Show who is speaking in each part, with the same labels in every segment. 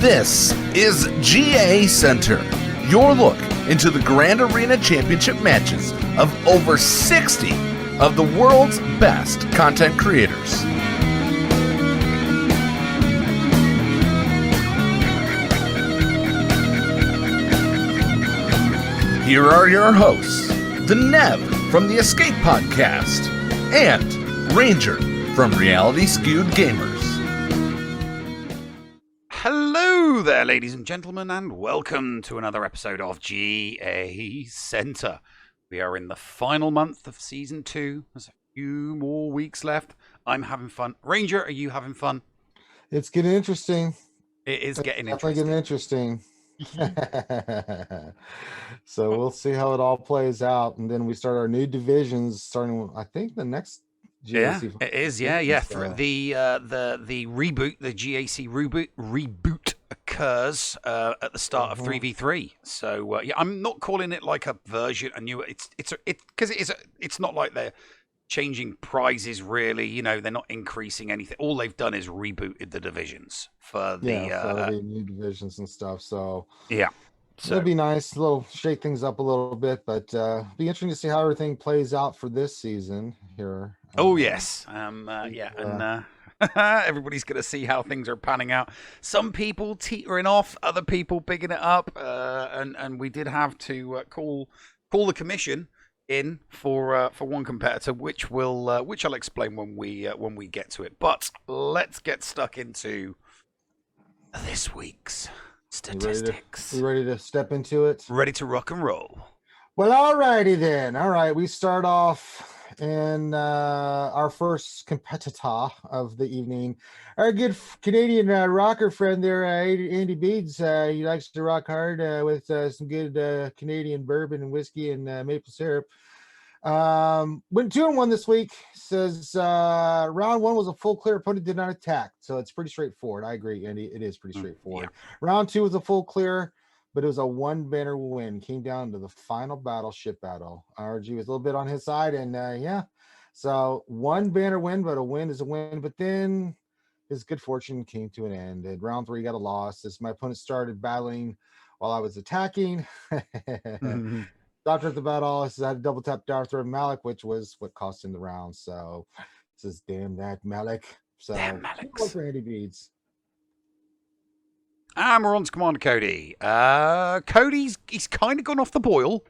Speaker 1: This is GACenter, your look into the Grand Arena Championship matches of over 60 of the world's best content creators. Here are your hosts, the Nev from the Escape Podcast and Ranger from Reality Skewed Gamers.
Speaker 2: Hello there, ladies and gentlemen, and welcome to another episode of GACenter. We are in the final month of Season 2. There's a few more weeks left. I'm having fun. Ranger, are you having fun?
Speaker 3: It's getting interesting.
Speaker 2: It is getting
Speaker 3: Definitely
Speaker 2: interesting.
Speaker 3: getting interesting. So we'll see how it all plays out. And then we start our new divisions starting, I think, the next GAC.
Speaker 2: Yeah, it is. Yeah. The reboot, the GAC reboot occurs at the start of 3v3. So yeah, I'm not calling it like a version, a new. It's not like they're changing prizes really. You know, they're not increasing anything. All they've done is rebooted the divisions for the
Speaker 3: new divisions and stuff. So
Speaker 2: yeah. So
Speaker 3: it'll be nice, shake things up a little bit, but be interesting to see how everything plays out for this season here.
Speaker 2: Oh yes, everybody's going to see how things are panning out. Some people teetering off, other people bigging it up, and we did have to call the commission in for one competitor, which I'll explain when we get to it. But let's get stuck into this week's statistics.
Speaker 3: You ready to step into it?
Speaker 2: Ready to rock and roll.
Speaker 3: Well, alrighty then. All right, we start off in our first competitor of the evening. Our good Canadian rocker friend there, Andy Beads. He likes to rock hard with some good Canadian bourbon and whiskey and maple syrup. Went 2-1 this week. Says round 1 was a full clear. Opponent did not attack, so it's pretty straightforward. I agree, Andy. It is pretty straightforward.
Speaker 2: Yeah.
Speaker 3: Round 2 was a full clear, but it was a one-banner win. Came down to the final battle, ship battle. RG was a little bit on his side, and yeah. So one banner win, but a win is a win. But then his good fortune came to an end. And round 3 got a loss as my opponent started battling while I was attacking.
Speaker 2: Mm-hmm.
Speaker 3: Doctor at the battle, I had a double tap Darth or Malik, which was what cost him the round. So this is damn that Malik. So
Speaker 2: damn Malik.
Speaker 3: For Andy Beads.
Speaker 2: And we're on to Commander Cody. Cody's he's kind of gone off the boil.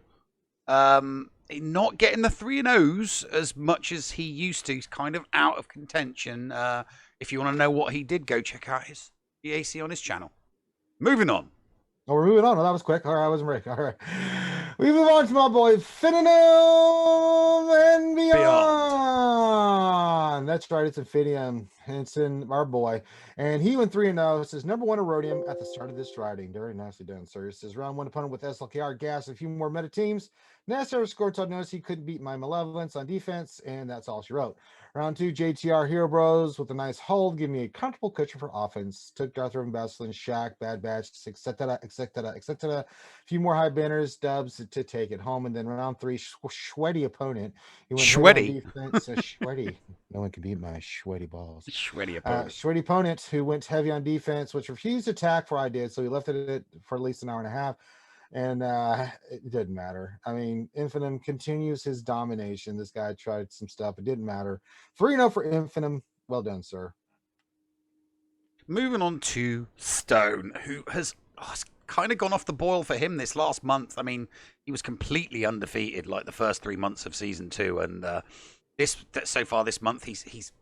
Speaker 2: Not getting the 3-0s as much as he used to. He's kind of out of contention. If you want to know what he did, go check out his GAC on his channel. Moving on.
Speaker 3: Oh, we're moving on. Well, that was quick. All right, I wasn't ready. All right. We move on to my boy Infinium and beyond. That's right, it's Infinium. It's in our boy. And he went 3-0. It says number 1 Erodium at the start of this riding. Very nicely done, sir. It says round 1 opponent with SLKR gas, a few more meta teams. Nasser scored told notice he couldn't beat my Malevolence on defense, and that's all she wrote. Round 2, JTR Hero Bros with a nice hold, give me a comfortable cushion for offense. Took Darth Revan, Basilisk, Shaq, Bad Batch, etc. A few more high banners, dubs to take it home. And then round 3, sweaty opponent. He went
Speaker 2: sweaty.
Speaker 3: Sweaty. No one can beat my sweaty balls.
Speaker 2: Sweaty opponent.
Speaker 3: Sweaty opponent who went heavy on defense, which refused to attack for I did. So he left it for at least an hour and a half. And it didn't matter. I mean, Infinium continues his domination. This guy tried some stuff. It didn't matter. 3-0 for Infinium. Well done, sir.
Speaker 2: Moving on to Stone, who has kind of gone off the boil for him this last month. I mean, he was completely undefeated like the first 3 months of Season 2. And so far this month, it's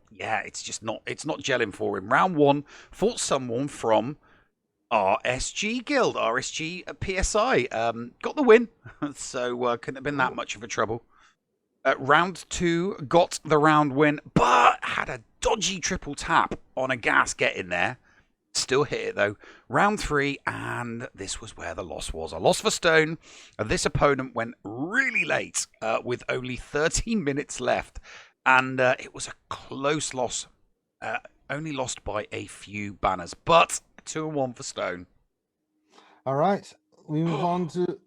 Speaker 2: not gelling for him. Round 1, fought someone from RSG Guild, RSG PSI, got the win, so couldn't have been that much of a trouble. Round 2 got the round win, but had a dodgy triple tap on a gas get in there. Still hit it though. Round 3, and this was where the loss was. A loss for Stone. This opponent went really late with only 13 minutes left, and it was a close loss. Only lost by a few banners, but 2-1 for Stone.
Speaker 3: All right, we move on to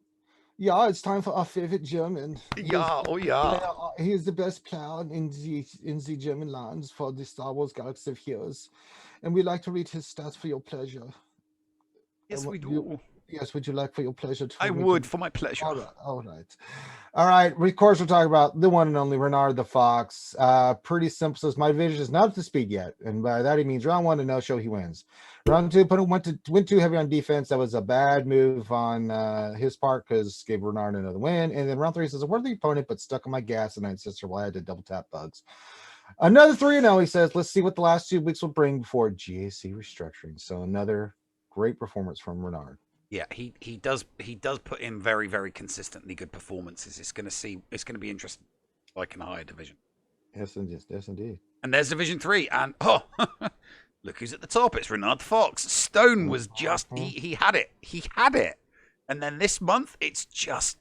Speaker 3: it's time for our favorite German.
Speaker 2: Yeah, oh yeah.
Speaker 3: He is the best player in the German lands for the Star Wars Galaxy of Heroes, and we like to read his stats for your pleasure.
Speaker 2: Yes, we do.
Speaker 3: Yes, would you like for your pleasure?
Speaker 2: I would, for my pleasure.
Speaker 3: All right. Of course, we're talking about the one and only Renard the Fox. Pretty simple. Says my division is not up to speed yet, and by that he means round 1 to no show he wins. Round 2, opponent went too heavy on defense. That was a bad move on his part because gave Renard another win. And then round 3 says a worthy opponent, but stuck on my gas and I insisted while I had to double tap bugs. Another 3-0. He says, let's see what the last 2 weeks will bring before GAC restructuring. So another great performance from Renard.
Speaker 2: Yeah, he does put in very, very consistently good performances. It's going to be interesting, like in a higher division.
Speaker 3: Yes, indeed.
Speaker 2: And there's Division 3, and look who's at the top. It's Renard the Fox. Stone was just he had it. He had it. And then this month it's just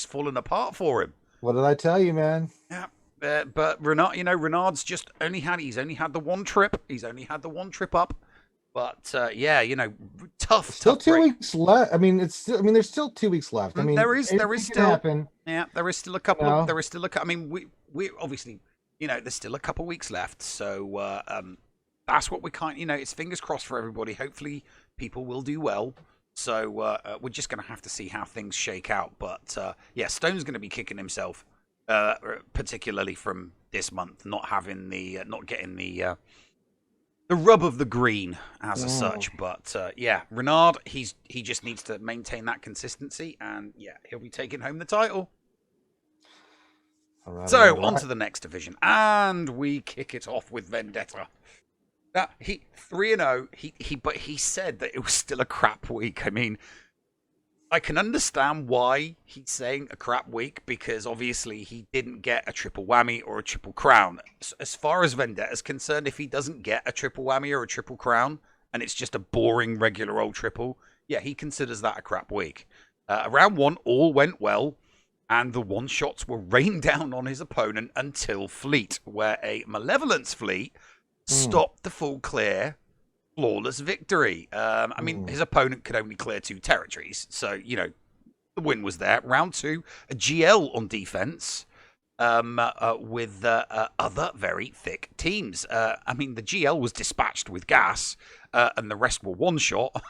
Speaker 2: fallen apart for him.
Speaker 3: What did I tell you, man?
Speaker 2: Yeah. But Renard's he's only had the one trip. He's only had the one trip up. But tough.
Speaker 3: Still
Speaker 2: tough
Speaker 3: 2
Speaker 2: break.
Speaker 3: weeks left. There's still 2 weeks left.
Speaker 2: There is still
Speaker 3: happen.
Speaker 2: Yeah, there is still a couple.
Speaker 3: No.
Speaker 2: There is still a. We obviously, there's still a couple weeks left. So that's what we can't. It's fingers crossed for everybody. Hopefully, people will do well. So we're just going to have to see how things shake out. But Stone's going to be kicking himself, particularly from this month, not getting the rub of the green as such. But Renard, he just needs to maintain that consistency, and he'll be taking home the title.
Speaker 3: All right,
Speaker 2: So on to the next division, and we kick it off with Vendetta. Now, 3-0. But he said that it was still a crap week. I can understand why he's saying a crap week, because obviously he didn't get a triple whammy or a triple crown. As far as Vendetta's concerned, if he doesn't get a triple whammy or a triple crown, and it's just a boring regular old triple, he considers that a crap week. Round 1, all went well, and the one-shots were rained down on his opponent until Fleet, where a Malevolence Fleet stopped the full clear. Flawless victory. His opponent could only clear 2 territories, so the win was there. Round 2, a GL on defense, with other very thick teams. The GL was dispatched with gas, and the rest were one shot.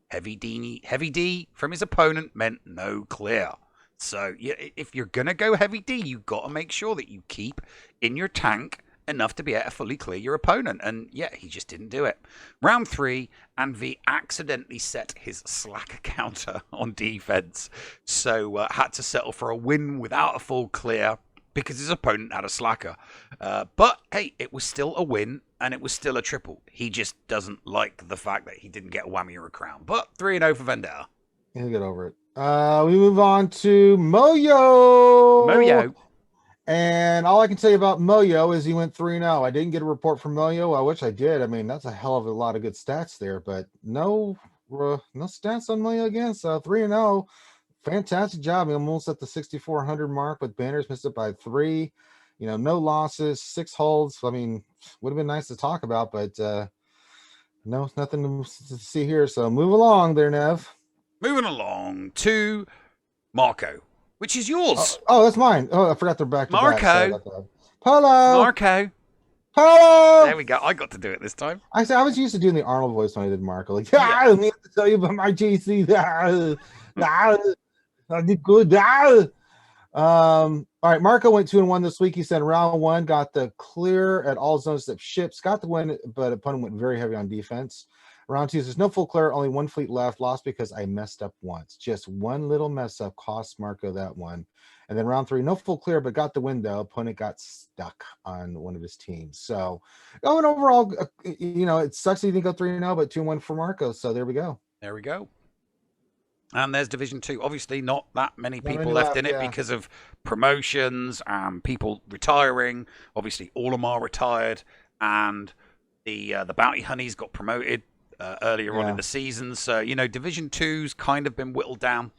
Speaker 2: Heavy D from his opponent meant no clear. So if you're gonna go heavy D, you've got to make sure that you keep in your tank enough to be able to fully clear your opponent, and he just didn't do it. Round 3, and V accidentally set his slacker counter on defense, so had to settle for a win without a full clear because his opponent had a slacker. But hey, it was still a win, and it was still a triple. He just doesn't like the fact that he didn't get a whammy or a crown. But 3-0 for Vendetta.
Speaker 3: He'll get over it. We move on to Moyo. And all I can tell you about Moyo is he went 3-0. I didn't get a report from Moyo. I wish I did. That's a hell of a lot of good stats there, but no stats on Moyo again. So 3-0, fantastic job. I'm almost at the 6,400 mark with banners, missed it by 3. No losses, 6 holds. Would have been nice to talk about, but no, nothing to see here. So move along there, Nev.
Speaker 2: Moving along to Marco, which is yours.
Speaker 3: Oh, that's mine. Oh, I forgot they're back to
Speaker 2: Marco.
Speaker 3: back. Hello.
Speaker 2: Marco.
Speaker 3: Hello.
Speaker 2: There we go. I got to do it this time.
Speaker 3: I was used to doing the Arnold voice when I did Marco. I don't need to tell you about my GC. I did good. All right, Marco went 2-1 this week. He said round 1 got the clear at all zones except ships. Got the win, but opponent went very heavy on defense. Round 2 says no full clear, only 1 fleet left. Lost because I messed up once. Just one little mess up cost Marco that one. And then round 3, no full clear, but got the win though. Opponent got stuck on one of his teams. So going overall, it sucks that he didn't go 3-0, but 2-1 for Marco. So there we go.
Speaker 2: There we go. And there's Division 2. Obviously, not that many people left in it because of promotions and people retiring. Obviously, Olimar retired, and the Bounty Honeys got promoted earlier on in the season. So, Division 2's kind of been whittled down.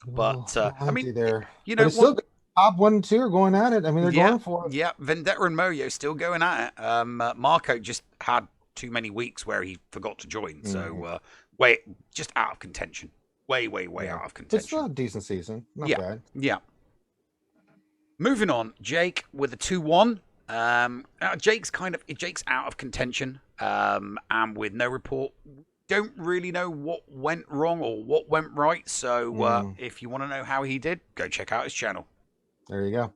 Speaker 2: But,
Speaker 3: there. But still top 1 and 2 are going at it. They're going for it.
Speaker 2: Yeah, Vendetta and Moyo still going at it. Marco just had too many weeks where he forgot to join. So, just out of contention. Way out of contention.
Speaker 3: It's still a decent season. Not bad.
Speaker 2: Yeah. Moving on, Jake with a 2-1. Jake's out of contention, and with no report. don't really know what went wrong or what went right. So if you want to know how he did, go check out his channel.
Speaker 3: There you go.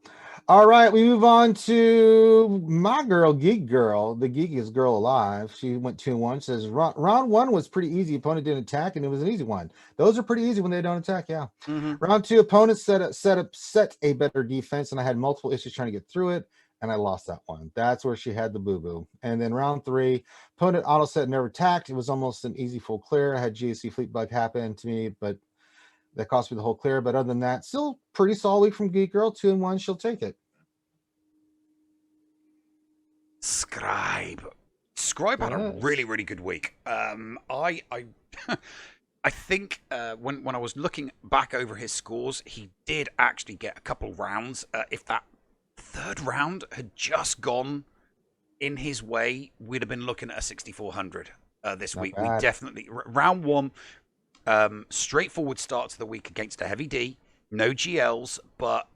Speaker 3: All right, we move on to my girl, Geek Girl, the geekiest girl alive. She went 2-1. Says round one was pretty easy. Opponent didn't attack, and it was an easy one. Those are pretty easy when they don't attack. Yeah. Round two, opponent set a better defense, and I had multiple issues trying to get through it, and I lost that one. That's where she had the boo boo. And then round three, opponent auto set never attacked. It was almost an easy full clear. I had GAC fleet bug happen to me, but that cost me the whole clear. But other than that, still pretty solid week from Geek Girl. 2-1, she'll take it.
Speaker 2: Scribe had a really, really good week. I think when I was looking back over his scores, he did actually get a couple rounds. If that third round had just gone in his way, we'd have been looking at a 6,400 this week. We definitely round one. Straightforward start to the week against a heavy D, no GLs, but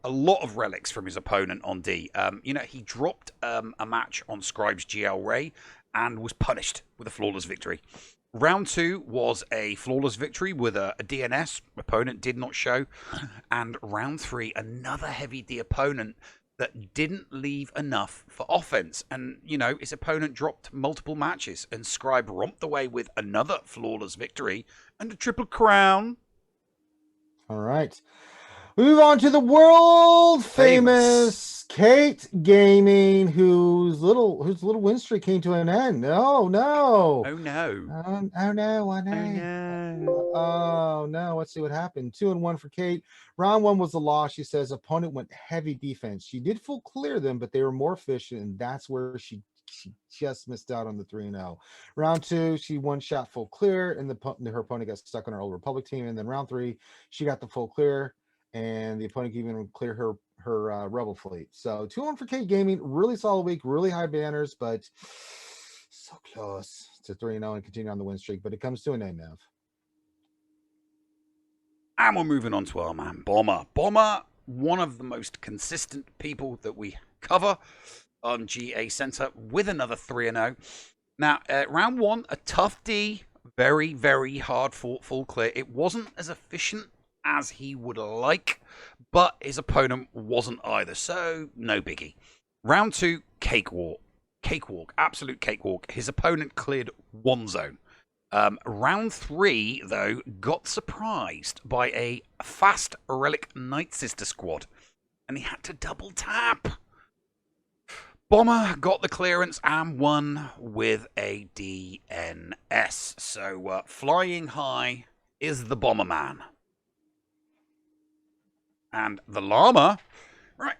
Speaker 2: a lot of relics from his opponent on D. He dropped a match on Scribe's GL Ray and was punished with a flawless victory. Round two was a flawless victory with a DNS. Opponent did not show. And round three, another heavy D opponent that didn't leave enough for offense. And, his opponent dropped multiple matches, and Scribe romped away with another flawless victory and a triple crown.
Speaker 3: All right. We move on to the world famous Kate Gaming, whose little win streak came to an end. Oh no!
Speaker 2: Oh no!
Speaker 3: Oh no! Oh no! Oh no! Let's see what happened. 2-1 for Kate. Round one was a loss. She says opponent went heavy defense. She did full clear them, but they were more efficient, and that's where she just missed out on the 3-0. Round two, she one shot full clear, and her opponent got stuck on her Old Republic team. And then round three, she got the full clear, and the opponent even clear her Rebel fleet. So 2-1 for Kate Gaming. Really solid week, really high banners, but so close to 3-0 and continue on the win streak. But it comes to an end now.
Speaker 2: And we're moving on to our man, Bomber. Bomber, one of the most consistent people that we cover on GACenter with another 3-0. Now, round one, a tough D, very, very hard fought full clear. It wasn't as efficient as he would like, but his opponent wasn't either, so no biggie. Round two, cakewalk, absolute cakewalk. His opponent cleared one zone. Round three, though, got surprised by a fast Relic Night Sister squad, and he had to double tap. Bomber got the clearance and won with a DNS. So flying high is the Bomber Man. And the Llama, right,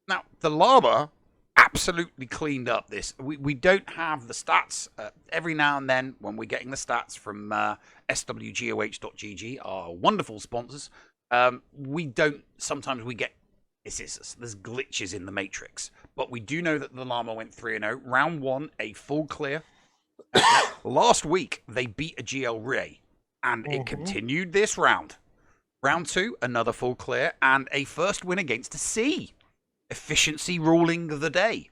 Speaker 2: now the Llama absolutely cleaned up this. We don't have the stats. Every now and then when we're getting the stats from SWGOH.gg, our wonderful sponsors, sometimes we get, there's glitches in the matrix. But we do know that the Llama went 3-0. Round one, a full clear. Last week, they beat a GL Ray, and it continued this round. Round two, another full clear, and a first win against a C. Efficiency ruling the day.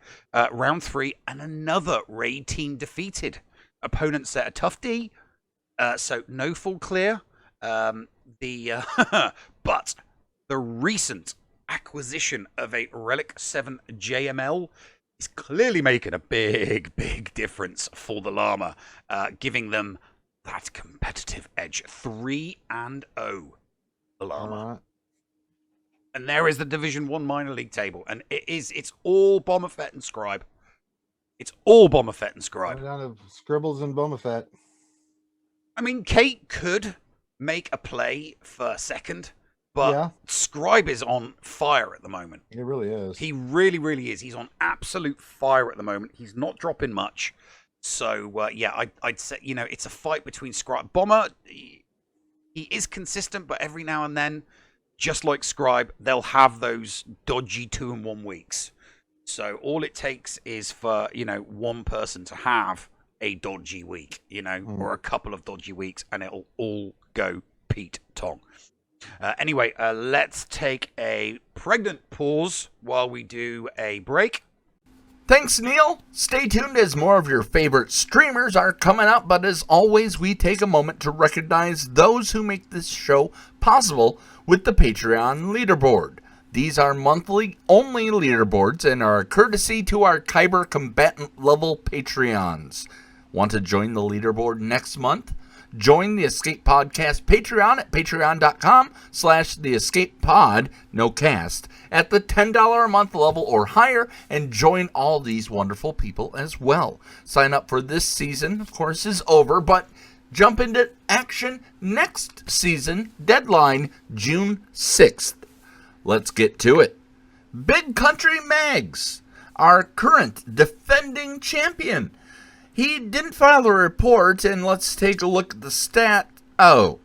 Speaker 2: Round three, and another Raid team defeated. Opponent set a tough D, so no full clear. But the recent acquisition of a Relic 7 JML is clearly making a big, big difference for the Llama, giving them that competitive edge. 3-0, the Llama. And there is the Division 1 minor league table. And it's all Bomber Fett and Scribe. It's all Bomber Fett and Scribe.
Speaker 3: Down to Scribbles and Bomber Fett.
Speaker 2: I mean, Kate could make a play for second, but Scribe is on fire at the moment.
Speaker 3: He really is.
Speaker 2: He really, really is. He's on absolute fire at the moment. He's not dropping much. So, I'd say, it's a fight between Scribe. Bomber, he is consistent, but every now and then, just like Scribe, they'll have those dodgy 2-1 weeks. So all it takes is for, one person to have a dodgy week, or a couple of dodgy weeks, and it'll all go Pete Tong. Anyway, let's take a pregnant pause while we do a break.
Speaker 1: Thanks, Neil. Stay tuned as more of your favorite streamers are coming up, but as always, we take a moment to recognize those who make this show possible with the Patreon leaderboard. These are monthly only leaderboards and are a courtesy to our Kyber combatant level Patreons. Want to join the leaderboard next month? Join the Escape Podcast Patreon at patreon.com/theescapepod, no cast, at the $10 a month level or higher, and join all these wonderful people as well. Sign up for this season, of course, is over, but jump into action next season, deadline June 6th. Let's get to it. Big Country Mags, our current defending champion. He didn't file a report, and let's take a look at the stat. Oh,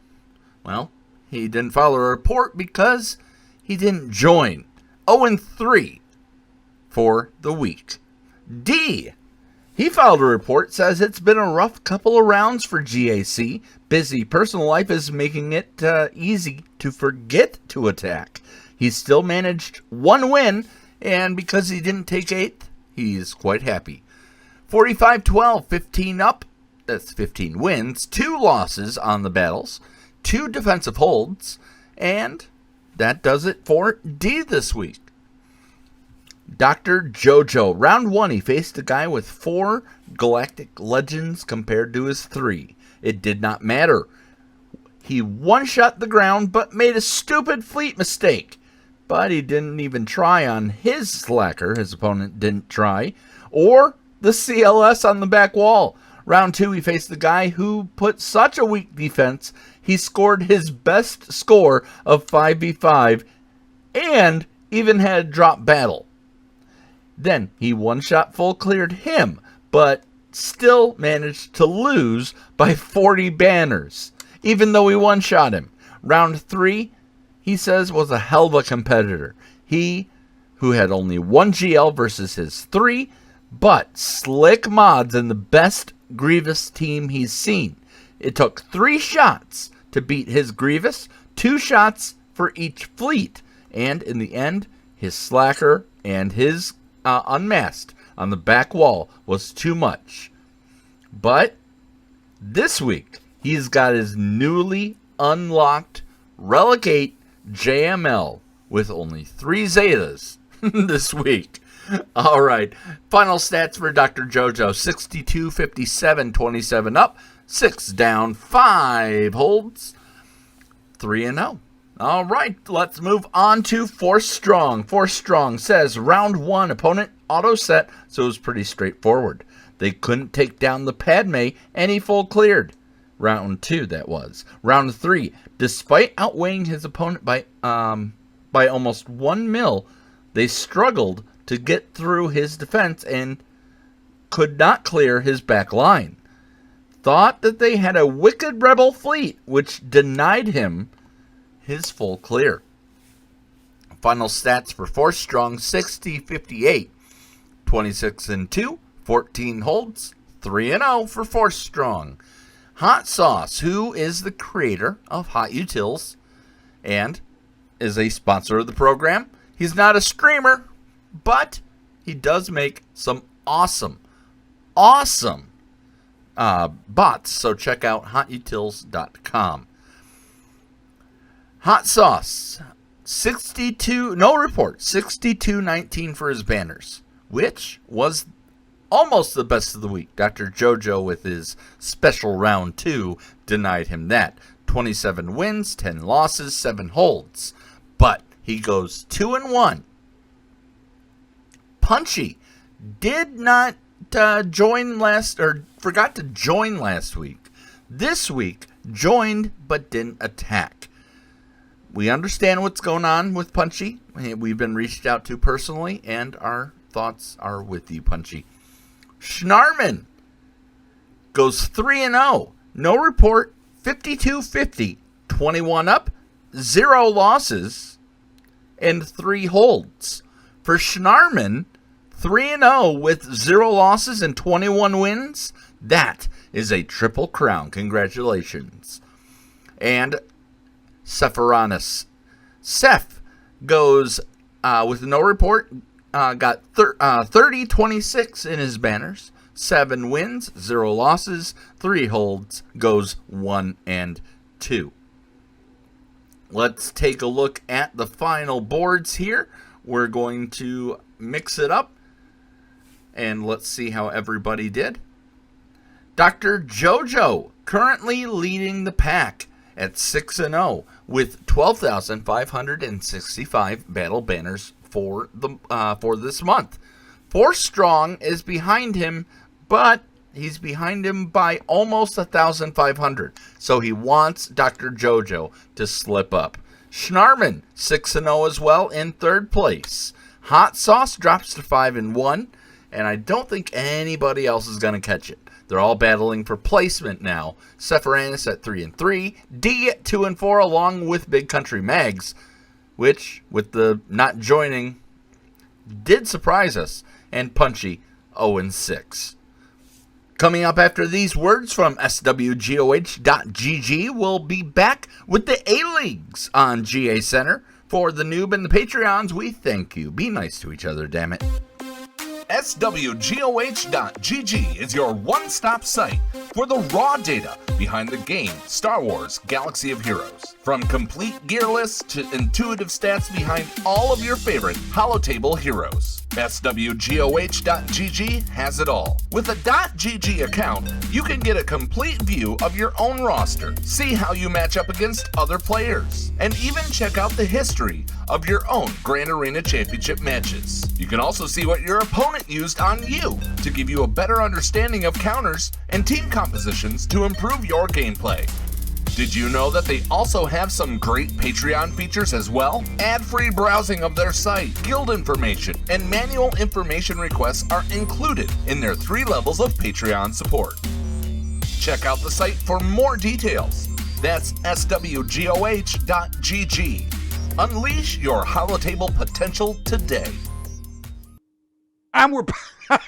Speaker 1: well, he didn't file a report because he didn't join. 0-3 for the week. D, he filed a report, says it's been a rough couple of rounds for GAC. Busy personal life is making it easy to forget to attack. He still managed 1 win, and because he didn't take 8th, he's quite happy. 45-12, 15 up, that's 15 wins, 2 losses on the battles, 2 defensive holds, and that does it for D this week. Dr. JoJo, round 1, he faced a guy with 4 Galactic Legends compared to his 3. It did not matter. He one-shot the ground, but made a stupid fleet mistake. But he didn't even try on his slacker, his opponent didn't try, or the CLS on the back wall. Round 2, he faced the guy who put such a weak defense, he scored his best score of 5v5 and even had drop battle. Then he one-shot full cleared him, but still managed to lose by 40 banners, even though he one-shot him. Round 3, he says, was a hell of a competitor. He, who had only 1 GL versus his 3, but slick mods and the best Grievous team he's seen. It took 3 shots to beat his Grievous, 2 shots for each fleet, and in the end, his slacker and his unmasked on the back wall was too much. But this week, he's got his newly unlocked Relic 8 JML with only 3 Zetas this week. All right, final stats for Dr. JoJo. 62, 57, 27 up, 6 down, 5 holds, 3-0. All right, let's move on to Force Strong. Force Strong says, round 1, opponent auto set, so it was pretty straightforward. They couldn't take down the Padme, and he full cleared. Round 2, that was. Round 3, despite outweighing his opponent by almost 1 mil, they struggled to get through his defense and could not clear his back line. Thought that they had a wicked rebel fleet, which denied him his full clear. Final stats for Force Strong: 60, 58, 26-2, 14 holds, 3-0 for Force Strong. Hot Sauce, who is the creator of Hot Utils and is a sponsor of the program. He's not a streamer, but he does make some awesome bots. So check out hotutils.com. Hot Sauce, 62, no report, 62-19 for his banners, which was almost the best of the week. Dr. JoJo with his special round 2 denied him that. 27 wins, 10 losses, 7 holds. But he goes 2-1. Punchy did not forgot to join last week. This week, joined but didn't attack. We understand what's going on with Punchy. We've been reached out to personally, and our thoughts are with you, Punchy. Schnarman goes 3-0. No report, 52-50, 21 up, 0 losses, and 3 holds. For Schnarman, 3-0 with 0 losses and 21 wins. That is a triple crown. Congratulations. And Sephironis. Seph goes with no report, got 30-26 in his banners. 7 wins, 0 losses, 3 holds, goes 1 and 2. Let's take a look at the final boards here. We're going to mix it up, and let's see how everybody did. Dr. JoJo currently leading the pack at 6-0 with 12,565 battle banners for this month. 4 Strong is behind him, but he's behind him by almost 1,500. So he wants Dr. JoJo to slip up. Schnarman, 6-0 as well in 3rd place. Hot Sauce drops to 5-1, and I don't think anybody else is going to catch it. They're all battling for placement now. Sephiranus at 3-3, D at 2-4, along with Big Country Mags, which, with the not joining, did surprise us, and Punchy 0-6. Coming up after these words from SWGOH.GG, we'll be back with the A-Leagues on GACenter. For the noob and the Patreons, we thank you. Be nice to each other, damn it.
Speaker 4: SWGOH.GG is your one-stop site for the raw data behind the game Star Wars Galaxy of Heroes. From complete gear lists to intuitive stats behind all of your favorite holotable heroes. SWGOH.GG has it all. With a .GG account, you can get a complete view of your own roster, see how you match up against other players, and even check out the history of your own Grand Arena Championship matches. You can also see what your opponent used on you to give you a better understanding of counters and team compositions to improve your gameplay. Did you know that they also have some great Patreon features as well? Ad-free browsing of their site, guild information, and manual information requests are included in their 3 levels of Patreon support. Check out the site for more details. That's SWGOH.GG. Unleash your holotable potential today.
Speaker 2: And we're back.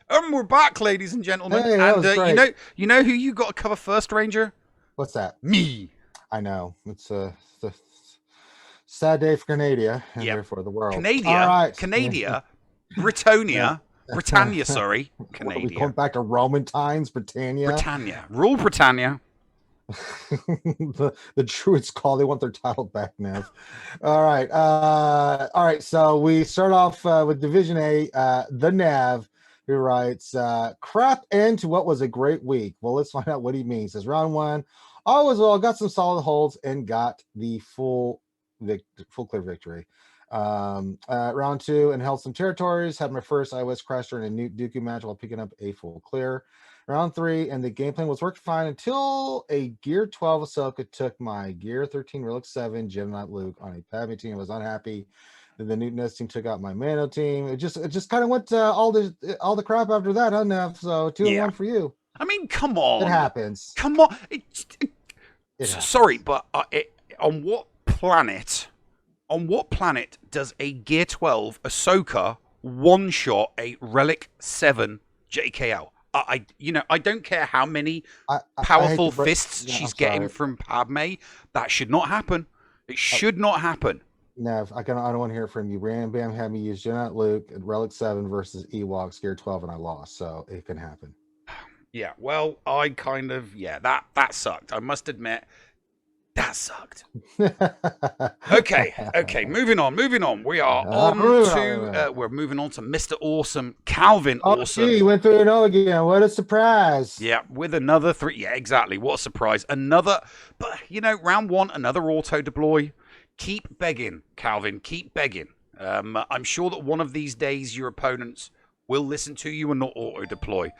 Speaker 2: And we're back, ladies and gentlemen.
Speaker 3: Hey, that
Speaker 2: and
Speaker 3: was great.
Speaker 2: you know who you got to cover first, Ranger?
Speaker 3: What's that?
Speaker 2: Me.
Speaker 3: I know. It's a sad day for Canada and
Speaker 2: Yep.
Speaker 3: therefore the world.
Speaker 2: Canada,
Speaker 3: All right.
Speaker 2: Canada, Britannia, Britannia, sorry,
Speaker 3: What, are we
Speaker 2: Canada,
Speaker 3: going back to Roman times, Britannia?
Speaker 2: Britannia, rule Britannia.
Speaker 3: the Druids call. They want their title back now. All right. So we start off with Division A. The Nav, who writes, "Crap end to what was a great week." Well, let's find out what he means. Says round 1, all was well. Got some solid holds and got the full clear victory. Round 2 and held some territories. Had my first iOS crash during a Newt Dooku match while picking up a full clear. Round 3, and the game plan was working fine until a Gear 12 Ahsoka took my Gear 13 Relic 7 Jedi Knight Luke on a Padme team. I was unhappy. Then the Newton team took out my Mando team. It just kind of went all the crap after that, huh, Nev? So 2-1 for you.
Speaker 2: I mean, come on.
Speaker 3: It happens.
Speaker 2: Come on.
Speaker 3: It happens.
Speaker 2: Sorry, but on what planet does a Gear 12 Ahsoka one-shot a Relic 7 JKL? I don't care how many powerful fists she's getting from Padme. That should not happen. It should not happen.
Speaker 3: Nev, I don't want to hear from you. Ram Bam had me use Jedi Knight Luke at Relic 7 versus Ewoks Gear 12, and I lost. So it can happen.
Speaker 2: Yeah, well, that sucked. I must admit, that sucked. Okay, moving on. We are we're moving on to Mr. Awesome, Calvin Awesome.
Speaker 3: Gee, went 3-0 again. What a surprise.
Speaker 2: Yeah, with another 3. Yeah, exactly. What a surprise. But round 1, another auto deploy. Keep begging, Calvin. Keep begging. I'm sure that one of these days your opponents will listen to you and not auto deploy.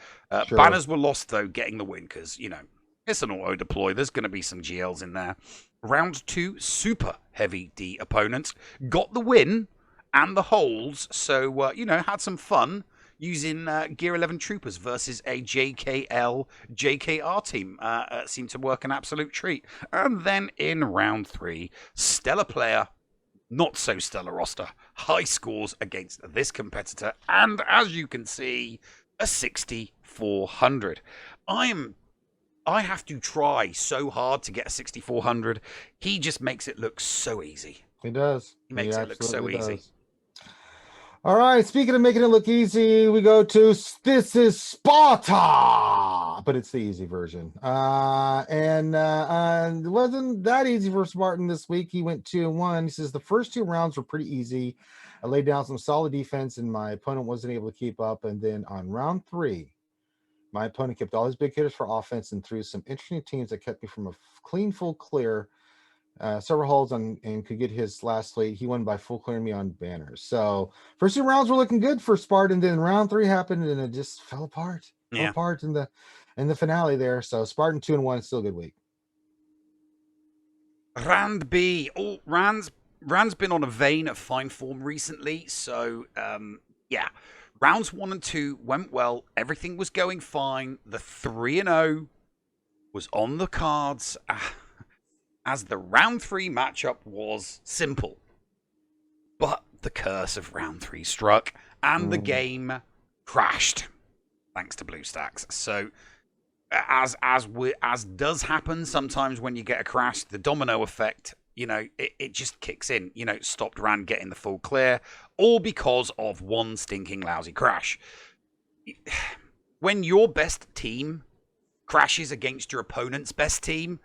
Speaker 2: Sure. Banners were lost though, getting the win because it's an auto deploy. There's going to be some GLs in there. Round 2, super heavy D opponent got the win and the holds. So had some fun using Gear 11 Troopers versus a JKR team. Seemed to work an absolute treat. And then in round 3, stellar player, not so stellar roster, high scores against this competitor, and as you can see, a 6,400. I have to try so hard to get a 6,400. He just makes it look so easy.
Speaker 3: He does.
Speaker 2: He makes it look so easy.
Speaker 3: All right, speaking of making it look easy, we go to This is Sparta, but it's the easy version. And it wasn't that easy for Spartan this week. He went 2-1. He says the first 2 rounds were pretty easy. I laid down some solid defense, and my opponent wasn't able to keep up. And then on round 3, my opponent kept all his big hitters for offense and threw some interesting teams that kept me from a clean full clear. Several holes and could get his last lead. He won by full clearing me on banners. So first 2 rounds were looking good for Spartan. Then round 3 happened and it just fell apart. Fell apart in the finale there. So Spartan 2-1, still a good week.
Speaker 2: Rand B. Oh, Rand's been on a vein of fine form recently. So yeah, rounds 1 and 2 went well. Everything was going fine. The 3-0 was on the cards. As the round 3 matchup was simple. But the curse of round 3 struck, and the game crashed, thanks to BlueStacks. So, as does happen sometimes when you get a crash, the domino effect, it just kicks in. Stopped Rand getting the full clear, all because of one stinking lousy crash. When your best team crashes against your opponent's best team,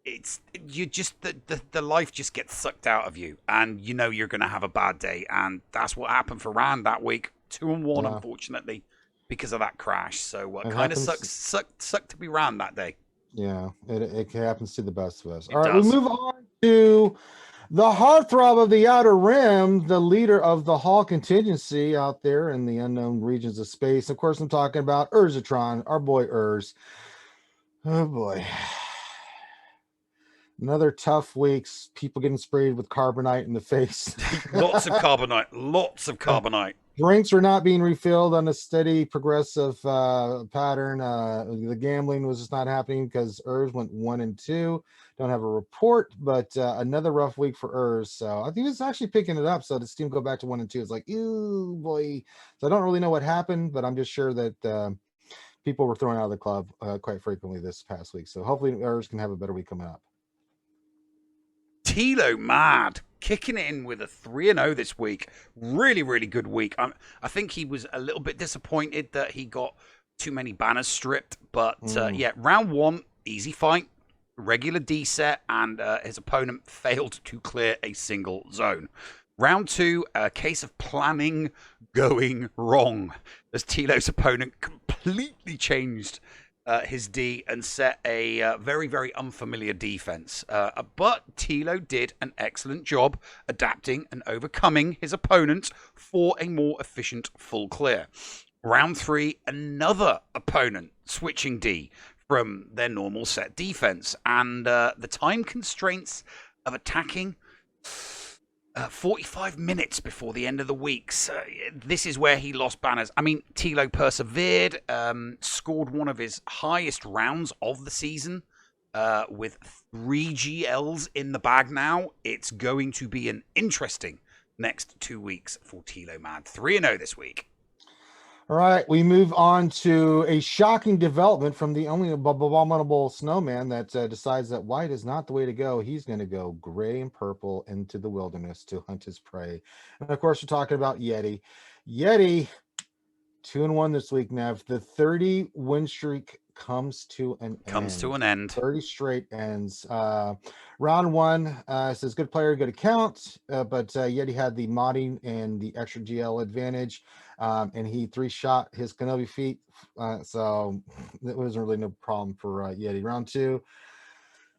Speaker 2: the life just gets sucked out of you, and you're going to have a bad day, and that's what happened for Rand that week. 2-1, unfortunately, because of that crash. So what kind of sucked to be Rand that day.
Speaker 3: Yeah, it happens to the best of us. All right, we move on to the heartthrob of the Outer Rim, the leader of the Hall contingency out there in the unknown regions of space. Of course, I'm talking about Urzatron, our boy Urz. Oh boy. Another tough week's people getting sprayed with carbonite in the face.
Speaker 2: Lots of carbonite.
Speaker 3: Drinks are not being refilled on a steady, progressive pattern. The gambling was just not happening because Urz went 1-2. Don't have a report, but another rough week for Urz. So I think it's actually picking it up. So the team go back to 1-2. It's like, ew, boy. So I don't really know what happened, but I'm just sure that people were thrown out of the club quite frequently this past week. So hopefully Urz can have a better week coming up.
Speaker 2: Tilo mad, kicking it in with a 3-0 this week. Really, really good week. I think he was a little bit disappointed that he got too many banners stripped. But yeah, round 1, easy fight, regular D set, and his opponent failed to clear a single zone. Round 2, a case of planning going wrong, as Tilo's opponent completely changed his D and set a very, very unfamiliar defense. But Tilo did an excellent job adapting and overcoming his opponent for a more efficient full clear. Round 3, another opponent switching D from their normal set defense. And the time constraints of attacking 45 minutes before the end of the week. So this is where he lost banners. I mean, Tilo persevered, scored one of his highest rounds of the season with 3 GLs in the bag now. It's going to be an interesting next 2 weeks for Tilo Mad. 3-0 this week.
Speaker 3: All right, we move on to a shocking development from the only abominable snowman that decides that white is not the way to go. He's going to go gray and purple into the wilderness to hunt his prey. And of course, we're talking about Yeti. Yeti, 2-1 this week, Nev. The 30 win streak comes to an end. 30 straight ends. Round 1 says good player, good account, but Yeti had the modding and the extra GL advantage, and he 3-shot his Kenobi feat, so it wasn't really no problem for Yeti. Round 2,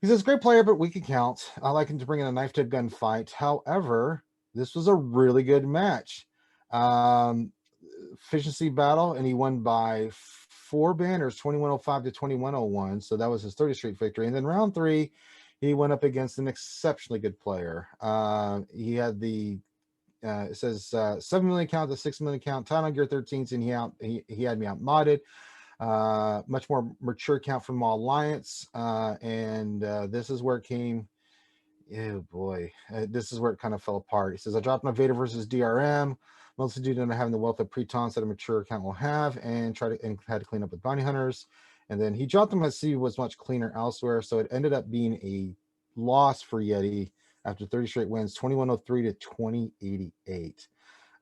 Speaker 3: he says great player, but weak account. I like him to bring in a knife-to gun fight. However, this was a really good match. Efficiency battle, and he won by 4 banners, 2105 to 2101. So that was his 30 straight victory. And then round 3, he went up against an exceptionally good player. He had the it says 7 million count to 6 million count, time on gear 13s, and he had me out modded. Much more mature count from All Alliance, and this is where it came. Oh boy, this is where it kind of fell apart. He says I dropped my Vader versus DRM. Mostly due to not having the wealth of pre-taunts that a mature account will have, and had to clean up with bounty hunters. And then he dropped them as he was much cleaner elsewhere. So it ended up being a loss for Yeti after 30 straight wins, 2103 to 2088.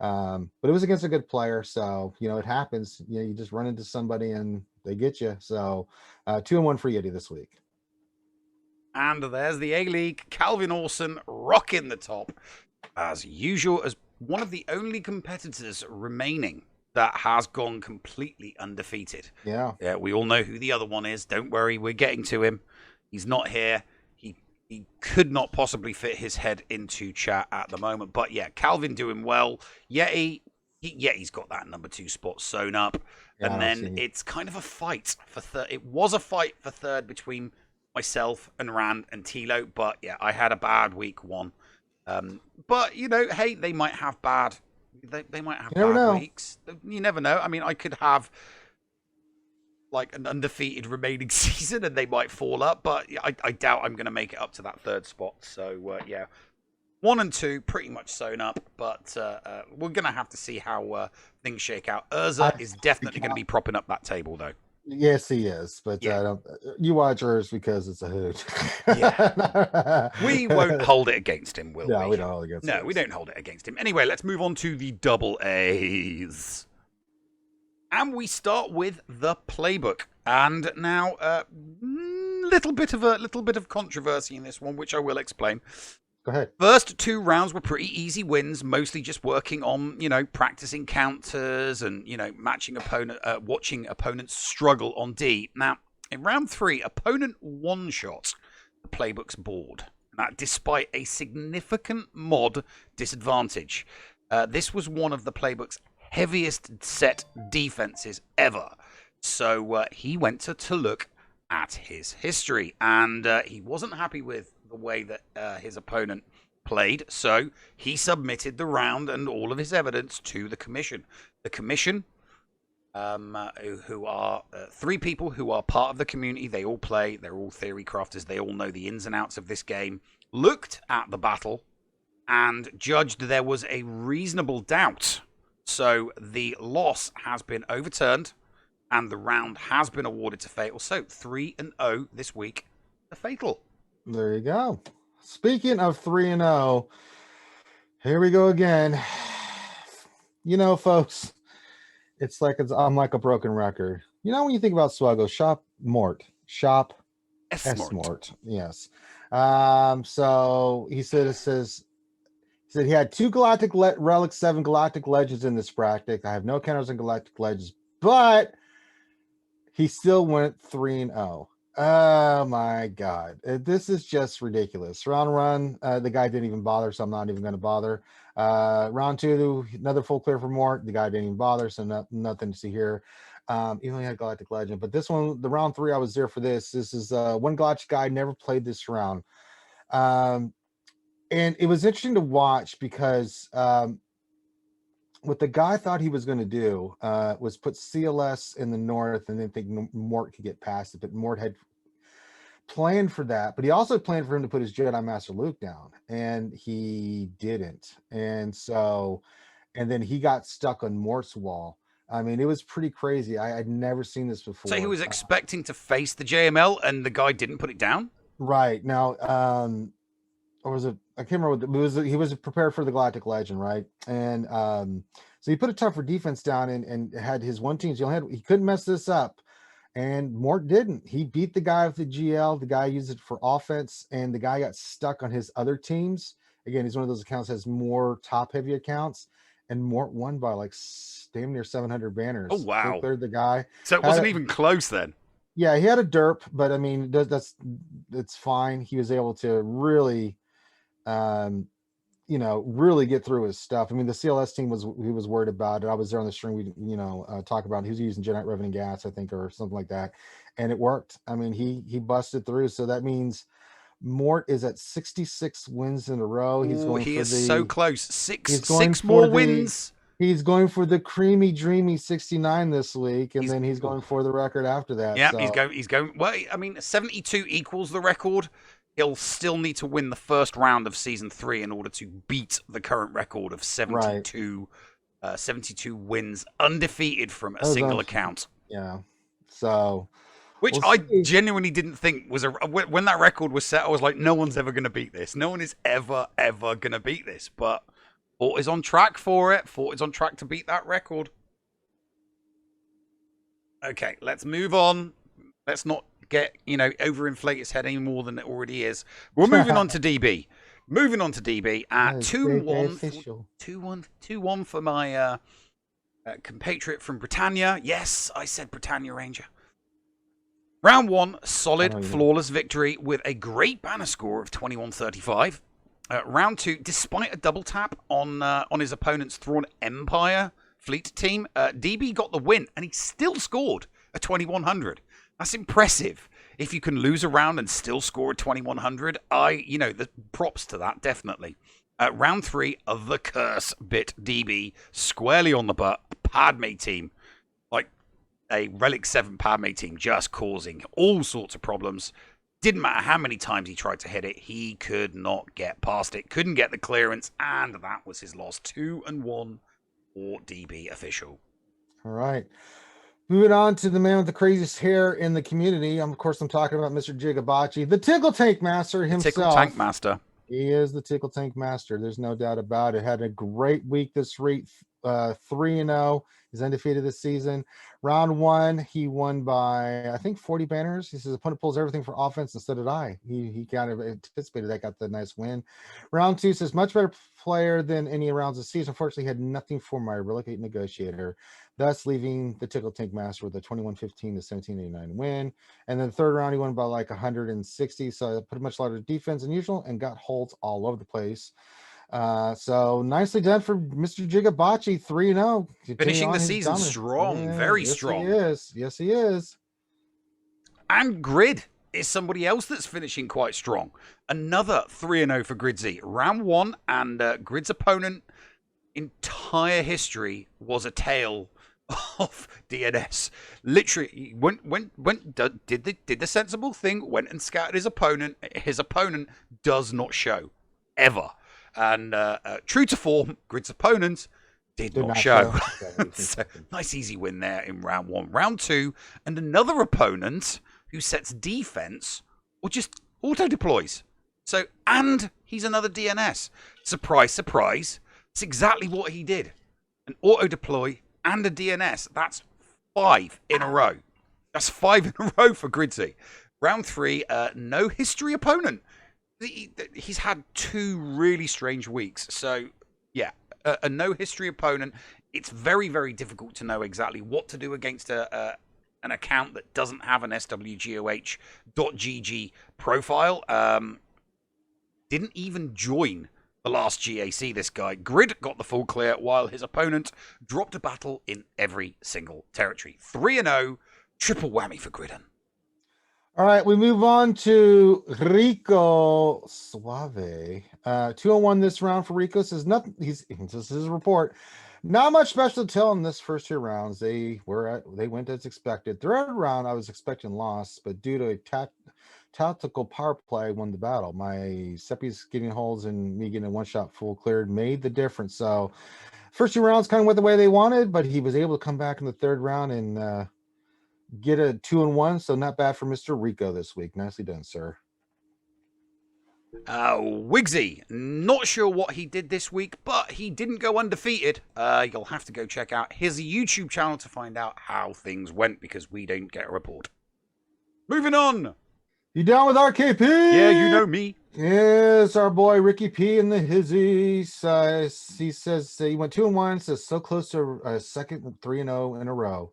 Speaker 3: But it was against a good player, so it happens. You just run into somebody and they get you. So 2-1 for Yeti this week.
Speaker 2: And there's the A-League. Calvin Orson rocking the top, as usual, as one of the only competitors remaining that has gone completely undefeated.
Speaker 3: Yeah.
Speaker 2: We all know who the other one is. Don't worry, we're getting to him. He's not here. He could not possibly fit his head into chat at the moment. But yeah, Calvin doing well. Yeti's got that number 2 spot sewn up.
Speaker 3: Yeah,
Speaker 2: and then it's kind of a fight for third. It was a fight for third between myself and Rand and Tilo. But yeah, I had a bad week 1. But hey, they might have bad. They might have bad weeks. You never know. I mean, I could have like an undefeated remaining season and they might fall up, but I doubt I'm going to make it up to that third spot. So yeah, 1 and 2 pretty much sewn up, but we're going to have to see how things shake out. Urza is definitely going to be propping up that table, though.
Speaker 3: Yes, he is, but
Speaker 2: Yeah.
Speaker 3: you watch Urza because it's a hoot.
Speaker 2: Yeah. We won't hold it against him, will we?
Speaker 3: No, we don't hold it against him.
Speaker 2: No, we don't hold it against him. Anyway, let's move on to the double A's. And we start with the playbook. And now, little bit of controversy in this one, which I will explain.
Speaker 3: Go ahead.
Speaker 2: First 2 rounds were pretty easy wins, mostly just working on, practicing counters and, watching opponents struggle on D. Now, in round 3, opponent one-shot the playbook's board. That despite a significant mod disadvantage. This was one of the playbook's heaviest set defenses ever. So he went to look at his history, and he wasn't happy with the way that his opponent played. So he submitted the round and all of his evidence to the commission. The commission, who are 3 people who are part of the community, they all play, they're all theory crafters, they all know the ins and outs of this game, looked at the battle and judged there was a reasonable doubt. So the loss has been overturned and the round has been awarded to Fatal. So 3-0 this week to Fatal.
Speaker 3: There you go. Speaking of 3-0, here we go again. Folks, I'm like a broken record. When you think about SWGOH, Shop S-Mort. Yes. So he said he had 2 Galactic Relics, 7 Galactic Legends in this bracket. I have no counters on Galactic Legends, but he still went 3-0. Oh my God. This is just ridiculous. Round 1, the guy didn't even bother, so I'm not even going to bother. Round 2, another full clear for Mort. The guy didn't even bother, so nothing to see here. He only had Galactic Legend, but this one, the round 3, I was there for this. This is one Galactic guy, never played this round. And it was interesting to watch because what the guy thought he was going to do was put CLS in the north and then think Mort could get past it. But Mort had planned for that. But he also planned for him to put his Jedi Master Luke down. And he didn't. And then he got stuck on Mort's wall. I mean, it was pretty crazy. I'd never seen this before.
Speaker 2: So he was expecting to face the JML and the guy didn't put it down?
Speaker 3: Right. Now, or was it? I can't remember. He was prepared for the Galactic Legend, right? And so he put a tougher defense down and had his one team. He couldn't mess this up, and Mort didn't. He beat the guy with the GL. The guy used it for offense, and the guy got stuck on his other teams. Again, he's one of those accounts that has more top-heavy accounts, and Mort won by like damn near 700 banners.
Speaker 2: Oh wow!
Speaker 3: Cleared the guy.
Speaker 2: So it wasn't even close then.
Speaker 3: Yeah, he had a derp, but I mean, it's fine. He was able to really. Really get through his stuff. I mean, the CLS team he was worried about it. I was there on the stream. We, talk about it. He was using Genetic Revenant Gas, I think, or something like that. And it worked. I mean, he busted through. So that means Mort is at 66 wins in a row.
Speaker 2: He is so close. Six more wins.
Speaker 3: He's going for the creamy, dreamy 69 this week, and then he's going for the record after that.
Speaker 2: Yeah, so. He's going. Well, I mean, 72 equals the record. He'll still need to win the first round of Season 3 in order to beat the current record of 72,
Speaker 3: right.
Speaker 2: 72 wins, undefeated from a single account.
Speaker 3: Yeah. So...
Speaker 2: Which I genuinely didn't think was when that record was set, I was like, no one's ever going to beat this. No one is ever going to beat this. But Fort is on track for it. Fort is on track to beat that record. Okay, let's move on. Let's not get, overinflate his head any more than it already is. We're moving on to DB. Moving on to DB at 2-1 for my compatriot from Britannia. Yes, I said Britannia Ranger. Round 1, solid, flawless victory with a great banner score of 21-35. Round 2, despite a double tap on his opponent's Thrawn Empire fleet team, DB got the win, and he still scored a 2100. That's impressive. If you can lose a round and still score a 2100, the props to that, definitely. Round 3, the curse bit DB squarely on the butt. Padme team, like a Relic 7 Padme team, just causing all sorts of problems. Didn't matter how many times he tried to hit it, he could not get past it, couldn't get the clearance, and that was his loss. 2-1 for DB official.
Speaker 3: All right. Moving on to the man with the craziest hair in the community. Of course, I'm talking about Mr. Gigabachi, the Tickle Tank Master himself.
Speaker 2: Tickle Tank Master.
Speaker 3: He is the Tickle Tank Master. There's no doubt about it. Had a great week this week. 3-0. He's undefeated this season. Round 1, he won by, I think, 40 banners. He says opponent pulls everything for offense, and so did I. He kind of anticipated that, got the nice win. Round 2 says much better player than any rounds this season. Unfortunately, had nothing for my relegate negotiator, thus leaving the Tickle Tank Master with a 21-15 to 17-89 win. And then the third round, he won by like 160. So I put a much larger defense than usual and got holds all over the place. So nicely done for Mr. Gigabachi, 3-0.
Speaker 2: Finishing the season strong, very strong.
Speaker 3: Yes, he is.
Speaker 2: And Grid is somebody else that's finishing quite strong. Another 3-0 for Gridzy. Round 1, and Grid's opponent entire history was a tale of DNS. Literally, did the sensible thing, went and scouted his opponent. His opponent does not show, ever. And true to form, Grid's opponent did not show. So, nice easy win there in round 1. Round 2, and another opponent who sets defense or just auto deploys. So, and he's another DNS. Surprise, surprise. It's exactly what he did. An auto deploy and a DNS. That's 5 in a row. That's 5 in a row for Gridzy. Round 3, no history opponent. He's had 2 really strange weeks. So, yeah, a no history opponent. It's very, very difficult to know exactly what to do against an account that doesn't have an SWGOH.GG profile. Didn't even join the last GAC, this guy. Grid got the full clear, while his opponent dropped a battle in every single territory. 3-0, triple whammy for Gridden.
Speaker 3: All right, we move on to Rico Suave. 2-1 this round for Rico. Says nothing. This is his report. Not much special to tell in this first 2 rounds. They went as expected. Third round, I was expecting loss, but due to a tactical power play, I won the battle. My Seppi's getting holes and me getting a one-shot full cleared made the difference. So first 2 rounds kind of went the way they wanted, but he was able to come back in the third round and get a 2-1. So not bad for Mr. Rico this week. Nicely done, sir.
Speaker 2: Wigsy, not sure what he did this week, but he didn't go undefeated. You'll have to go check out his YouTube channel to find out how things went, because we don't get a report. Moving on.
Speaker 3: You down with RKP?
Speaker 2: Yeah, you know me.
Speaker 3: Yes, our boy Ricky P in the hizzies. He says he went 2-1, says so close to a second 3-0 in a row.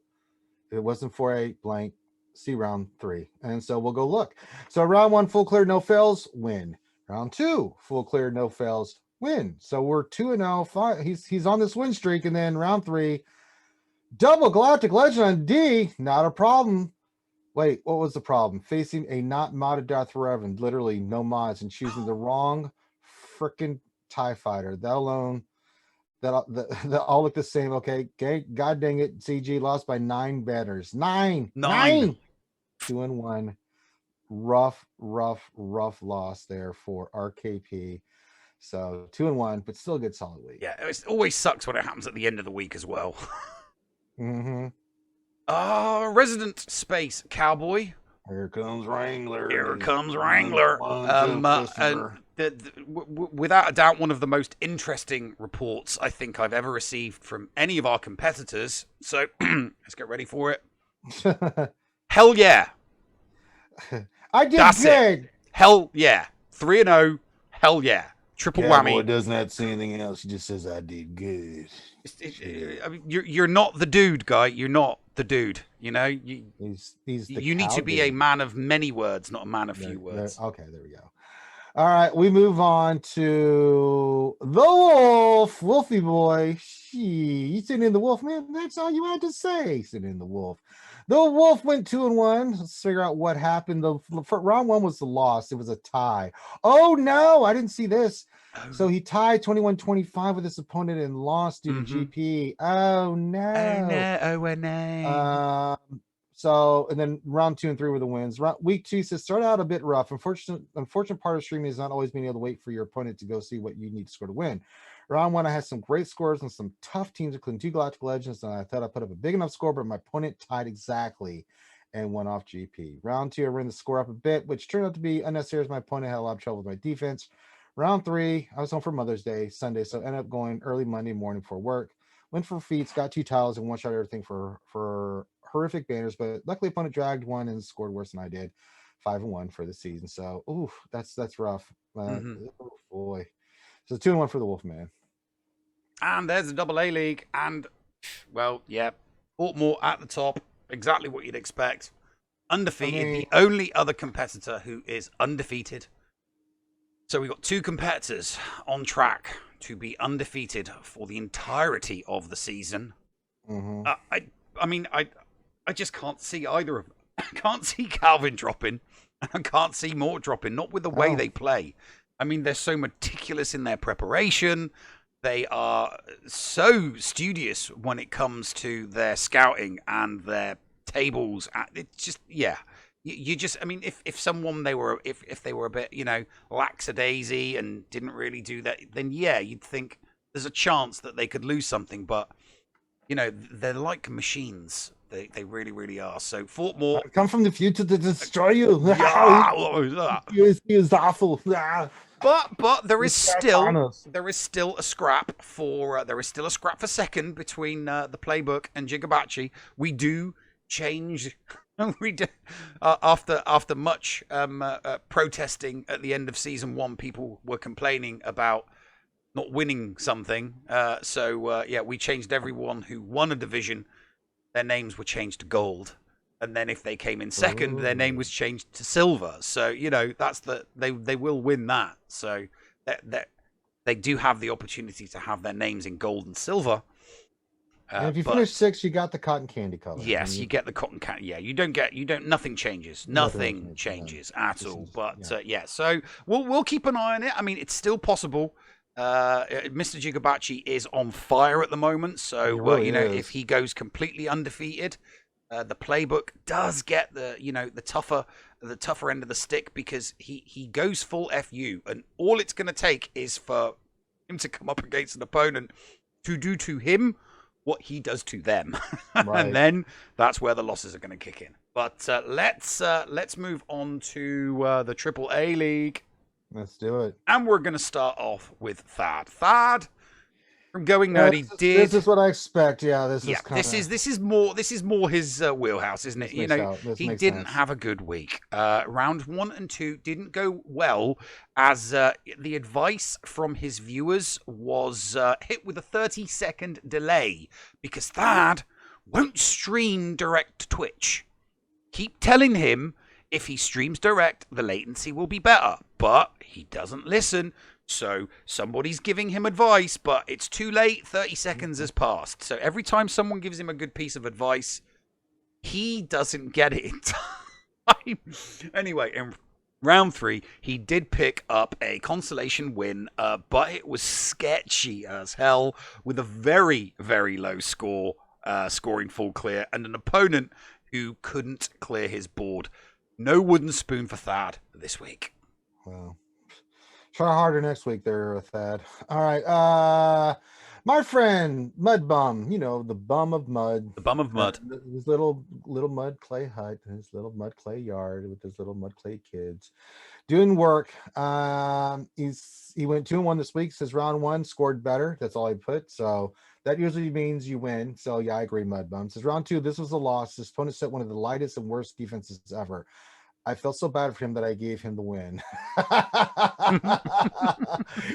Speaker 3: It wasn't for a blank. See round 3. And so we'll go look. So round 1, full clear, no fails, win. Round 2, full clear, no fails, win. So we're 2-0. He's on this win streak. And then round 3, double Galactic Legend on D, not a problem. Wait, what was the problem? Facing a not modded Darth Revan, literally no mods, and choosing the wrong freaking TIE fighter. That alone, that all look the same. Okay, God dang it, CG lost by 9 banners. 9. 2-1. Rough loss there for RKP. So 2-1, but still a good solid week.
Speaker 2: Yeah, it always sucks when it happens at the end of the week as well.
Speaker 3: Mm-hmm.
Speaker 2: Resident Space Cowboy.
Speaker 3: Here comes Wrangler.
Speaker 2: Here comes Wrangler. And without a doubt, one of the most interesting reports I think I've ever received from any of our competitors. So let's get ready for it. Hell yeah.
Speaker 3: I did
Speaker 2: That's
Speaker 3: good.
Speaker 2: it. Hell yeah. 3-0. Hell yeah. Triple whammy.
Speaker 3: Doesn't have to say anything else. He just says, I did good.
Speaker 2: I mean, you're not the dude, guy. You're not the dude. You know,
Speaker 3: He's
Speaker 2: you need to be a man of many words, not a man of few words.
Speaker 3: Okay, there we go. All right, we move on to the Wolf. Wolfie boy. You sitting in the Wolf, man. That's all you had to say. Sitting in the Wolf. The Wolf went 2-1. Let's figure out what happened. Round 1 was the loss. It was a tie. Oh, no, I didn't see this. So he tied 21-25 with his opponent and lost due to GP. Oh, no.
Speaker 2: Oh, no.
Speaker 3: So, and then round 2 and 3 were the wins. Week 2 says start out a bit rough. Unfortunate part of streaming is not always being able to wait for your opponent to go see what you need to score to win. Round 1, I had some great scores and some tough teams, including 2 Galactic Legends, and I thought I put up a big enough score, but my opponent tied exactly and went off GP. Round 2, I ran the score up a bit, which turned out to be unnecessary as my opponent had a lot of trouble with my defense. Round 3, I was home for Mother's Day, Sunday, so ended up going early Monday morning for work. Went for feats, got 2 titles, and one-shot everything for horrific banners, but luckily opponent dragged one and scored worse than I did. 5-1 for the season. So, ooh, that's rough. Oh boy. So 2-1 for the Wolf, man.
Speaker 2: And there's a double A league, and well, yeah, Portmore at the top, exactly what you'd expect. Undefeated, the only other competitor who is undefeated. So we've got 2 competitors on track to be undefeated for the entirety of the season. I mean, I just can't see either of them. I can't see Calvin dropping. I can't see Mort dropping, not with the way they play. I mean, they're so meticulous in their preparation. They are so studious when it comes to their scouting and their tables. It's just, yeah. You just, I mean, if someone if they were a bit, you know, lackadaisy and didn't really do that, then yeah, you'd think there's a chance that they could lose something. But, you know, they're like machines. They really, really are. So Fortmore,
Speaker 3: I come from the future to destroy you.
Speaker 2: Yeah, what was that?
Speaker 3: He is awful.
Speaker 2: But there is still a scrap for second between the playbook and Jigabachi. We do change. We do after much protesting at the end of season 1. People were complaining about not winning something. So we changed everyone who won a division. Their names were changed to gold, and then if they came in second, their name was changed to silver. So you know that's they will win that. So that they do have the opportunity to have their names in gold and silver.
Speaker 3: And if you finish 6th, you got the cotton candy color.
Speaker 2: Yes, you get the cotton candy. Yeah, nothing changes. Nothing changes at all. But so we'll keep an eye on it. I mean, it's still possible. Mr. Jigabachi is on fire at the moment, so really if he goes completely undefeated, the playbook does get the tougher end of the stick, because he goes full FU, and all it's going to take is for him to come up against an opponent to do to him what he does to them, right. And then that's where the losses are going to kick in. But let's move on to the Triple A League.
Speaker 3: Let's do it.
Speaker 2: And we're going to start off with Thad. Thad, from Going Nerdy,
Speaker 3: this is what I expect. Yeah, this is
Speaker 2: more his wheelhouse, isn't it? You know, he didn't have a good week. Round 1 and 2 didn't go well, as the advice from his viewers was hit with a 30-second delay, because Thad won't stream direct to Twitch. Keep telling him if he streams direct, the latency will be better, but he doesn't listen. So somebody's giving him advice, but it's too late. 30 seconds has passed. So every time someone gives him a good piece of advice, he doesn't get it in time. Anyway, in round 3, he did pick up a consolation win, but it was sketchy as hell, with a very, very low score, scoring full clear, and an opponent who couldn't clear his board. No wooden spoon for Thad this week.
Speaker 3: Well, try harder next week there, Thad. All right. My friend Mud Bum, the bum of mud.
Speaker 2: The bum of mud.
Speaker 3: His little mud clay hut, his little mud clay yard with his little mud clay kids doing work. He went 2-1 this week. Says round 1 scored better. That's all he put. So that usually means you win. So yeah, I agree, Mud Bum. Says round 2, this was a loss. This opponent set one of the lightest and worst defenses ever. I felt so bad for him that I gave him the win.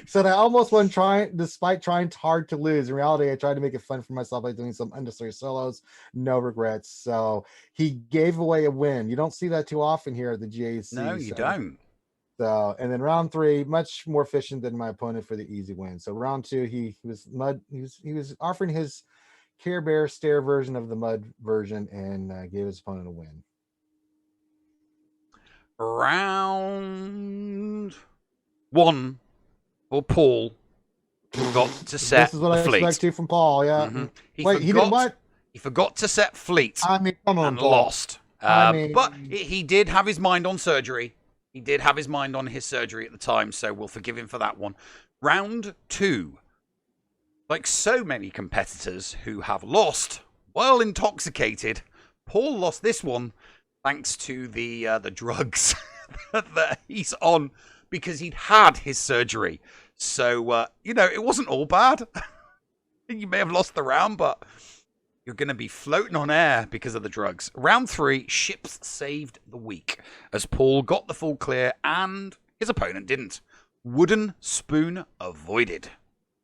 Speaker 3: Said I almost won despite trying hard to lose. In reality, I tried to make it fun for myself by doing some unnecessary solos. No regrets. So he gave away a win. You don't see that too often here at the GAC.
Speaker 2: No, you don't.
Speaker 3: So, and then round 3, much more efficient than my opponent for the easy win. So round 2, he was offering his Care Bear stare version of the mud version and gave his opponent a win.
Speaker 2: Round 1 for Paul. Forgot to set
Speaker 3: This is what I
Speaker 2: fleet.
Speaker 3: expect to from Paul. Yeah.
Speaker 2: Mm-hmm.
Speaker 3: He did what?
Speaker 2: He forgot to set fleet.
Speaker 3: I mean, come on,
Speaker 2: and
Speaker 3: Paul.
Speaker 2: lost. But he did have his mind on surgery. He did have his mind on his surgery at the time, so we'll forgive him for that one. Round 2. Like so many competitors who have lost while intoxicated, Paul lost this one thanks to the drugs that he's on because he'd had his surgery. So, it wasn't all bad. You may have lost the round, but you're going to be floating on air because of the drugs. Round 3, ships saved the week as Paul got the full clear and his opponent didn't. Wooden spoon avoided.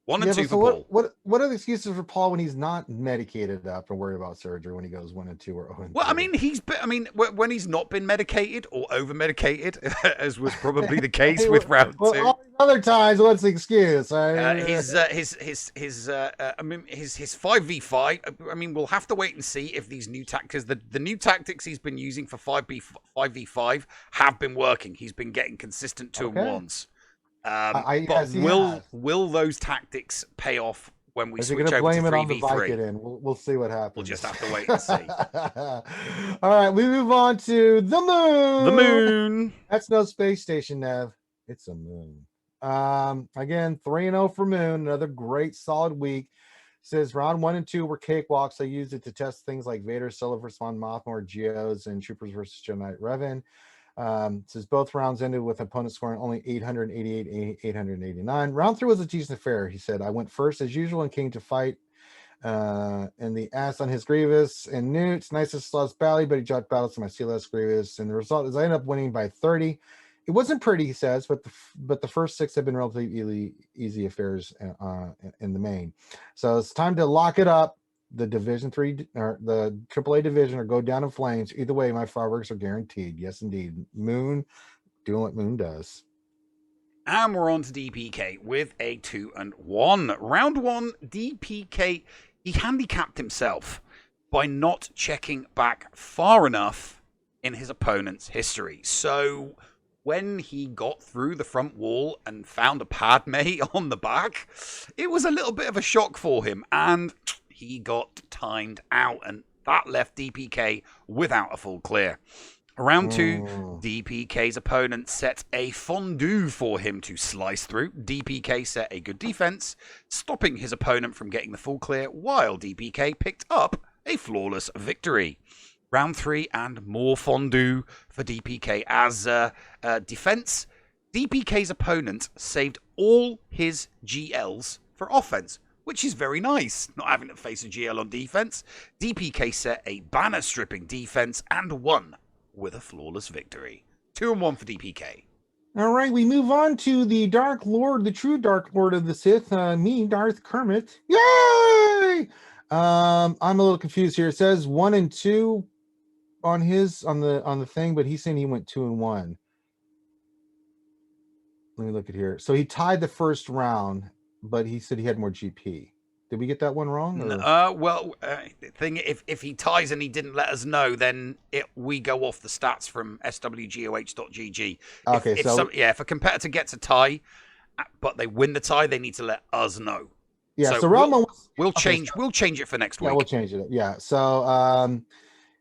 Speaker 2: 1 and 2 for Paul.
Speaker 3: What are the excuses for Paul when he's not medicated up and worried about surgery when he goes 1 and 2 or 0 and 2?
Speaker 2: Well, when he's not been medicated or over medicated, as was probably the case with round 2.
Speaker 3: All these other times, what's the excuse?
Speaker 2: His 5v5. I mean, we'll have to wait and see if these new tactics, the new tactics he's been using for 5v5 have been working. He's been getting consistent 2-1s. Will those tactics pay off when we switch over to 3v3?
Speaker 3: We'll see what happens.
Speaker 2: We'll just have to wait and see.
Speaker 3: All right, we move on to the moon.
Speaker 2: The moon.
Speaker 3: That's no space station, Nev. It's a moon. Again, 3-0 for moon. Another great solid week. Says round 1 and 2 were cakewalks. I used it to test things like Vader, Solo vs. Mon Mothma, Geos, and Troopers versus Jedi Knight Revan. Says both rounds ended with opponents scoring only 888, 889. Round 3 was a decent affair. He said, I went first as usual and came to fight and the ass on his Grievous and Newt. Nicest lost Bally, but he dropped battles to my CLS Grievous. And the result is I ended up winning by 30. It wasn't pretty, he says, but the first 6 have been relatively easy affairs in the main. So it's time to lock it up. The Division 3 or the AAA division or go down in flames. Either way, my fireworks are guaranteed. Yes, indeed. Moon doing what Moon does.
Speaker 2: And we're on to DPK with a 2-1. Round 1, DPK, he handicapped himself by not checking back far enough in his opponent's history. So when he got through the front wall and found a Padme on the back, it was a little bit of a shock for him. And he got timed out, and that left DPK without a full clear. Round 2, DPK's opponent set a fondue for him to slice through. DPK set a good defense, stopping his opponent from getting the full clear, while DPK picked up a flawless victory. Round 3 and more fondue for DPK as defense. DPK's opponent saved all his GLs for offense, which is very nice, not having to face a GL on defense. DPK set a banner-stripping defense and won with a flawless victory. 2-1 for DPK.
Speaker 3: All right, we move on to the Dark Lord, the true Dark Lord of the Sith, me, Darth Kermit. Yay! I'm a little confused here. It says 1 and 2 on the thing, but he's saying he went 2 and 1. Let me look at here. So he tied the first round, but he said he had more GP. Did we get that one wrong?
Speaker 2: If he ties and he didn't let us know, then we go off the stats from SWGOH.gg.
Speaker 3: Okay,
Speaker 2: if a competitor gets a tie, but they win the tie, they need to let us know.
Speaker 3: Yeah, so round 1
Speaker 2: we'll change it for next week.
Speaker 3: Yeah, we'll change it. Yeah, so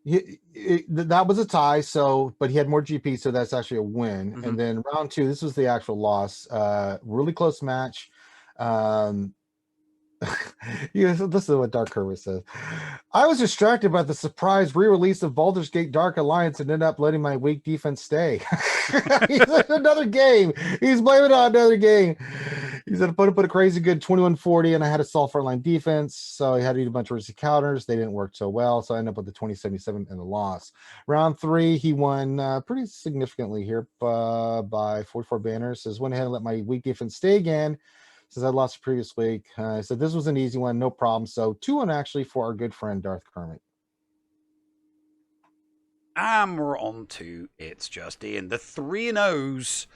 Speaker 3: that was a tie. So, but he had more GP, so that's actually a win.
Speaker 2: Mm-hmm.
Speaker 3: And then round 2, this was the actual loss. Really close match. Yes, this is what Dark Kermit says. I was distracted by the surprise re-release of Baldur's Gate Dark Alliance and ended up letting my weak defense stay. He said another game. He's blaming it on another game. He said, put a crazy good 2140, and I had a solid frontline defense, so he had to eat a bunch of risky counters. They didn't work so well, so I ended up with the 2077 and the loss. Round 3, he won pretty significantly here by 44 banners. Says, went ahead and let my weak defense stay again. Says I lost the previous week. So this was an easy one, no problem. So 2-1 actually for our good friend Darth Kermit.
Speaker 2: And we're on to It's Just Ian. The 3-0s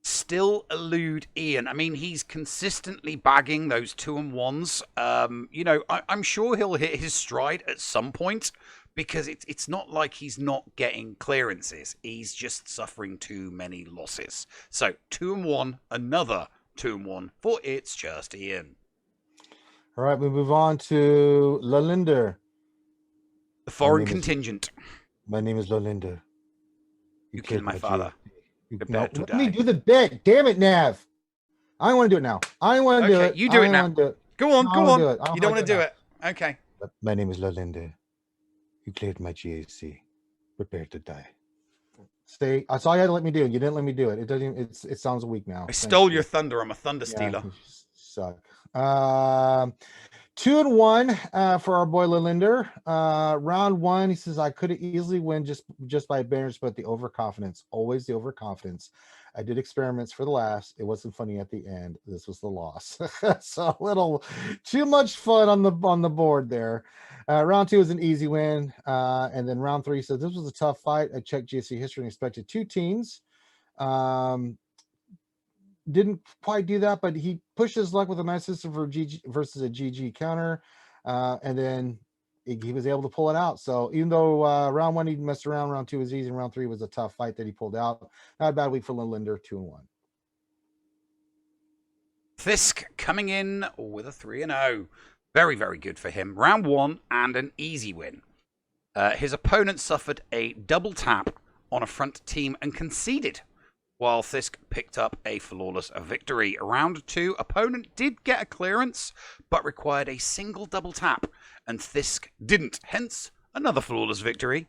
Speaker 2: still elude Ian. I mean, he's consistently bagging those 2-1s. I'm sure he'll hit his stride at some point because it's not like he's not getting clearances. He's just suffering too many losses. So 2-1, another 2-1 for It's Just Ian.
Speaker 3: All right, we move on to Lalinder.
Speaker 2: The foreign contingent.
Speaker 3: My name is Lalinder.
Speaker 2: You killed my father.
Speaker 3: No, let me do the bit. Damn it, Nav. I don't want to do it now. I don't want to do it.
Speaker 2: You do it now. Go on. You don't want to do it. Okay.
Speaker 3: My name is Lalinder. You cleared my GAC. Prepare to die. Stay. That's all you had to let me do. You didn't let me do it. It doesn't. It sounds weak now.
Speaker 2: I stole your thunder. I'm a thunder stealer.
Speaker 3: You suck. 2-1 for our boy Lalinder. Round 1, he says I could have easily win just by banners, but the overconfidence, always the overconfidence. I did experiments for the laughs. It wasn't funny at the end. This was the loss. So a little too much fun on the board there. Round 2 was an easy win. And then round 3 says this was a tough fight. I checked GSC history and expected 2 teams. Didn't quite do that, but he pushed his luck with a nice system for GG versus a GG counter. And then he was able to pull it out. So even though round 1 he messed around, round 2 was easy, and round 3 was a tough fight that he pulled out. Not a bad week for Lalinder, 2-1.
Speaker 2: Fisk coming in with a 3-0. Very, very good for him. Round 1 and an easy win. His opponent suffered a double tap on a front team and conceded, while Fisk picked up a flawless victory. Round 2, opponent did get a clearance, but required a single double tap, and Fisk didn't. Hence, another flawless victory.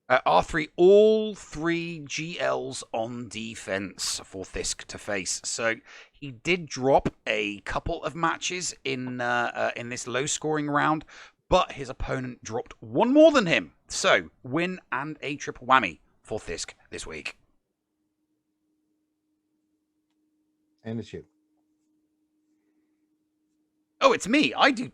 Speaker 2: R3, all 3 GLs on defense for Fisk to face. So he did drop a couple of matches in this low-scoring round, but his opponent dropped one more than him. So, win and a triple whammy for Fisk this week.
Speaker 3: And it's you.
Speaker 2: Oh, it's me. I do.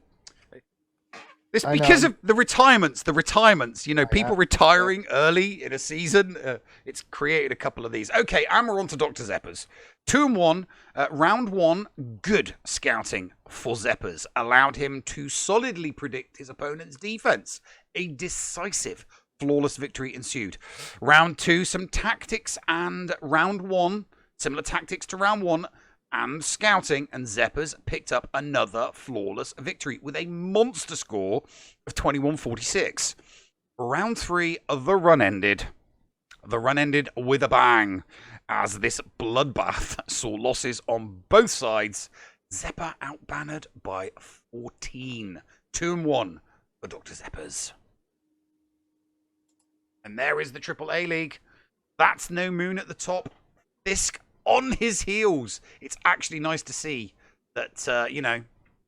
Speaker 2: It's because of the retirements. People retiring early in a season. It's created a couple of these. Okay, and we're on to Dr. Zeppers. 2-1. Round 1, good scouting for Zeppers. Allowed him to solidly predict his opponent's defense. A decisive, flawless victory ensued. Round 2, some tactics, and round 1, similar tactics to round 1, and scouting, and Zeppers picked up another flawless victory with a monster score of 2146. Round 3, the run ended. The run ended with a bang, as this bloodbath saw losses on both sides. Zepper outbannered by 14. 2-1 for Dr. Zeppers. And there is the AAA League. That's no Moon at the top. Fisk on his heels. It's actually nice to see that,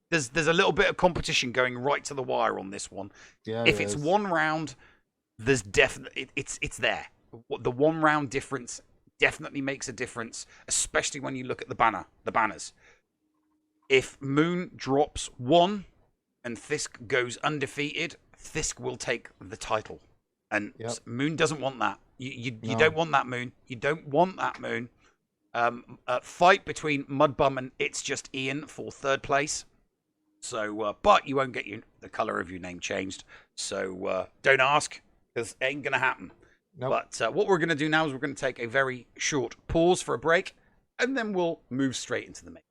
Speaker 2: there's a little bit of competition going right to the wire on this one.
Speaker 3: Yeah,
Speaker 2: if it's one round, there's definitely, it's there. The 1 round difference definitely makes a difference, especially when you look at the banners. If Moon drops 1 and Fisk goes undefeated, Fisk will take the title. And Moon doesn't want that. You don't want that, Moon. You don't want that, Moon. Fight between Mudbum and It's Just Ian for 3rd place. So, but you won't get the colour of your name changed. So don't ask, because it ain't going to happen. Nope. But what we're going to do now is we're going to take a very short pause for a break, and then we'll move straight into the main.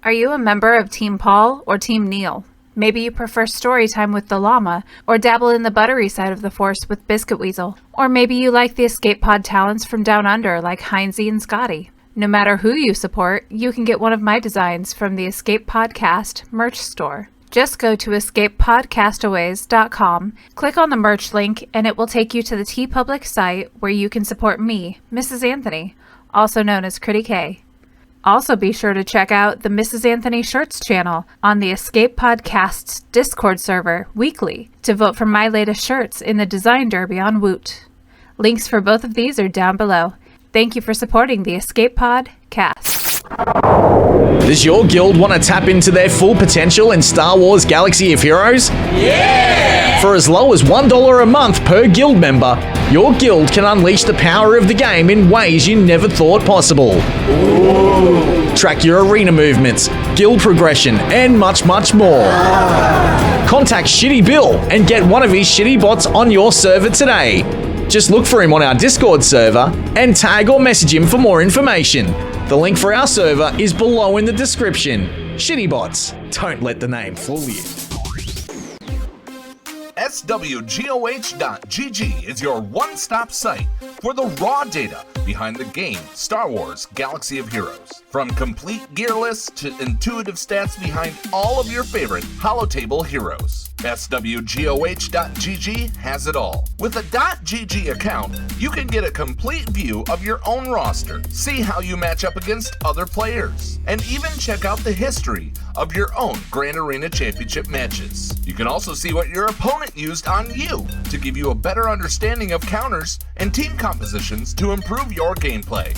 Speaker 5: Are you a member of Team Paul or Team Neil? Maybe you prefer story time with the llama, or dabble in the buttery side of the force with Biscuit Weasel. Or maybe you like the escape pod talents from down under like Heinzie and Scotty. No matter who you support, you can get one of my designs from the Escape Podcast merch store. Just go to escapepodcastaways.com, click on the merch link, and it will take you to the TeePublic site where you can support me, Mrs. Anthony, also known as Critty K. Also be sure to check out the Mrs. Anthony Shirts channel on the Escape Podcast's Discord server weekly to vote for my latest shirts in the Design Derby on Woot. Links for both of these are down below. Thank you for supporting the Escape Podcast.
Speaker 6: Does your guild want to tap into their full potential in Star Wars Galaxy of Heroes? Yeah! For as low as $1 a month per guild member, your guild can unleash the power of the game in ways you never thought possible. Ooh. Track your arena movements, guild progression, and much, much more. Contact Shitty Bill and get one of his shitty bots on your server today. Just look for him on our Discord server and tag or message him for more information. The link for our server is below in the description. Shitty bots, don't let the name fool you.
Speaker 4: SWGOH.GG is your one-stop site for the raw data behind the game Star Wars Galaxy of Heroes. From complete gear lists to intuitive stats behind all of your favorite holotable heroes. SWGOH.GG has it all. With a .GG account, you can get a complete view of your own roster, see how you match up against other players, and even check out the history of your own Grand Arena Championship matches. You can also see what your opponent used on you to give you a better understanding of counters and team compositions to improve your gameplay.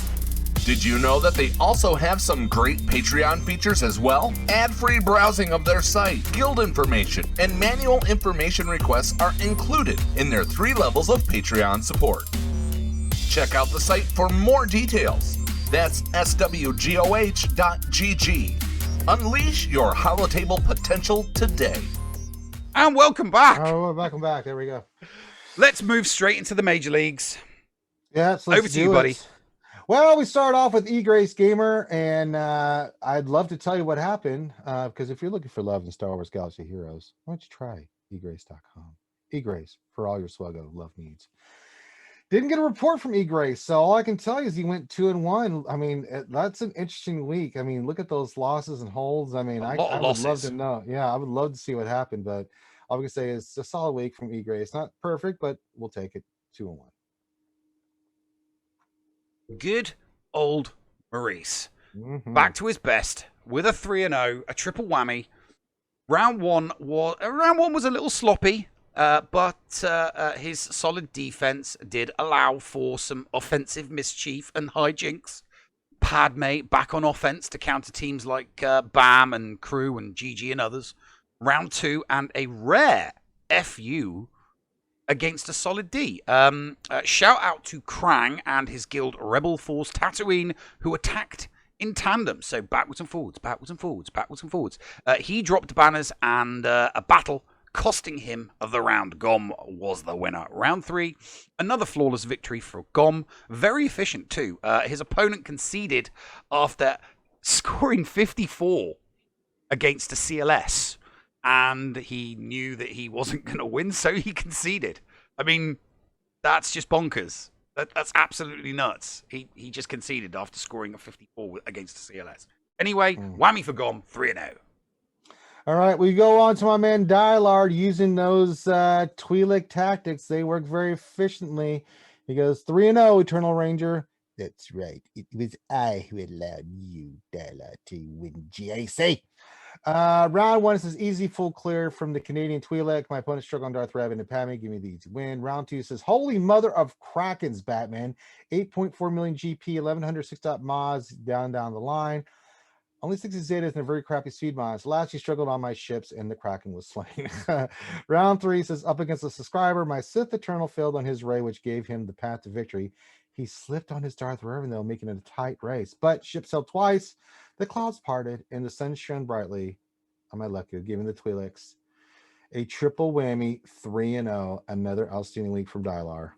Speaker 4: Did you know that they also have some great Patreon features as well? Ad-free browsing of their site, guild information, and manual information requests are included in their 3 levels of Patreon support. Check out the site for more details. That's SWGOH.GG. Unleash your holotable potential today.
Speaker 2: And welcome back.
Speaker 3: Oh, welcome back. There we go.
Speaker 2: Let's move straight into the major leagues.
Speaker 3: Yeah, so let's
Speaker 2: Over to you, buddy.
Speaker 3: Well, we start off with eGrace Gamer, and I'd love to tell you what happened, because if you're looking for love in Star Wars Galaxy of Heroes, why don't you try eGrace.com. eGrace, for all your SWGOH love needs. Didn't get a report from eGrace, so all I can tell you is he went 2-1. I mean, that's an interesting week. I mean, look at those losses and holds. I mean, I would love to know. Yeah, I would love to see what happened, but all I can say is it's a solid week from eGrace. Not perfect, but we'll take it. 2-1.
Speaker 2: Good old Maurice. Back to his best with a 3-0, a triple whammy. Round one was a little sloppy, but his solid defense did allow for some offensive mischief and hijinks. Padme back on offense to counter teams like BAM and Crew and GG and others. Round 2 and a rare FU against a solid D. Shout out to Krang and his guild Rebel Force Tatooine, who attacked in tandem. So backwards and forwards, backwards and forwards, backwards and forwards. He dropped banners and a battle costing him the round. Gom was the winner. Round 3, another flawless victory for Gom. Very efficient too. His opponent conceded after scoring 54 against a CLS. And he knew that he wasn't going to win, so he conceded. I mean, that's just bonkers. That's absolutely nuts. He just conceded after scoring a 54 against a CLS. Anyway, whammy for Gom, 3-0.
Speaker 3: All right, we go on to my man Dylard using those Twi'lek tactics. They work very efficiently. He goes 3-0, Eternal Ranger. That's right. It was I who allowed you, Dylard, to win GAC. Round 1 says easy full clear from the Canadian Twi'lek. My opponent struggled on Darth Revan and Padme. Give me the easy win. Round 2 says holy mother of Krakens, Batman. 8.4 million GP, 1106 mods down the line. Only 60 Zetas and a very crappy speed mods. Last he struggled on my ships and the Kraken was slain. Round 3 says up against a subscriber. My Sith Eternal failed on his Rey, which gave him the path to victory. He slipped on his Darth Revan though, making it a tight race. But ships sailed twice. The clouds parted and the sun shone brightly on my lucky, giving the Twi'leks a triple whammy, 3-0. Another outstanding week from Dylar.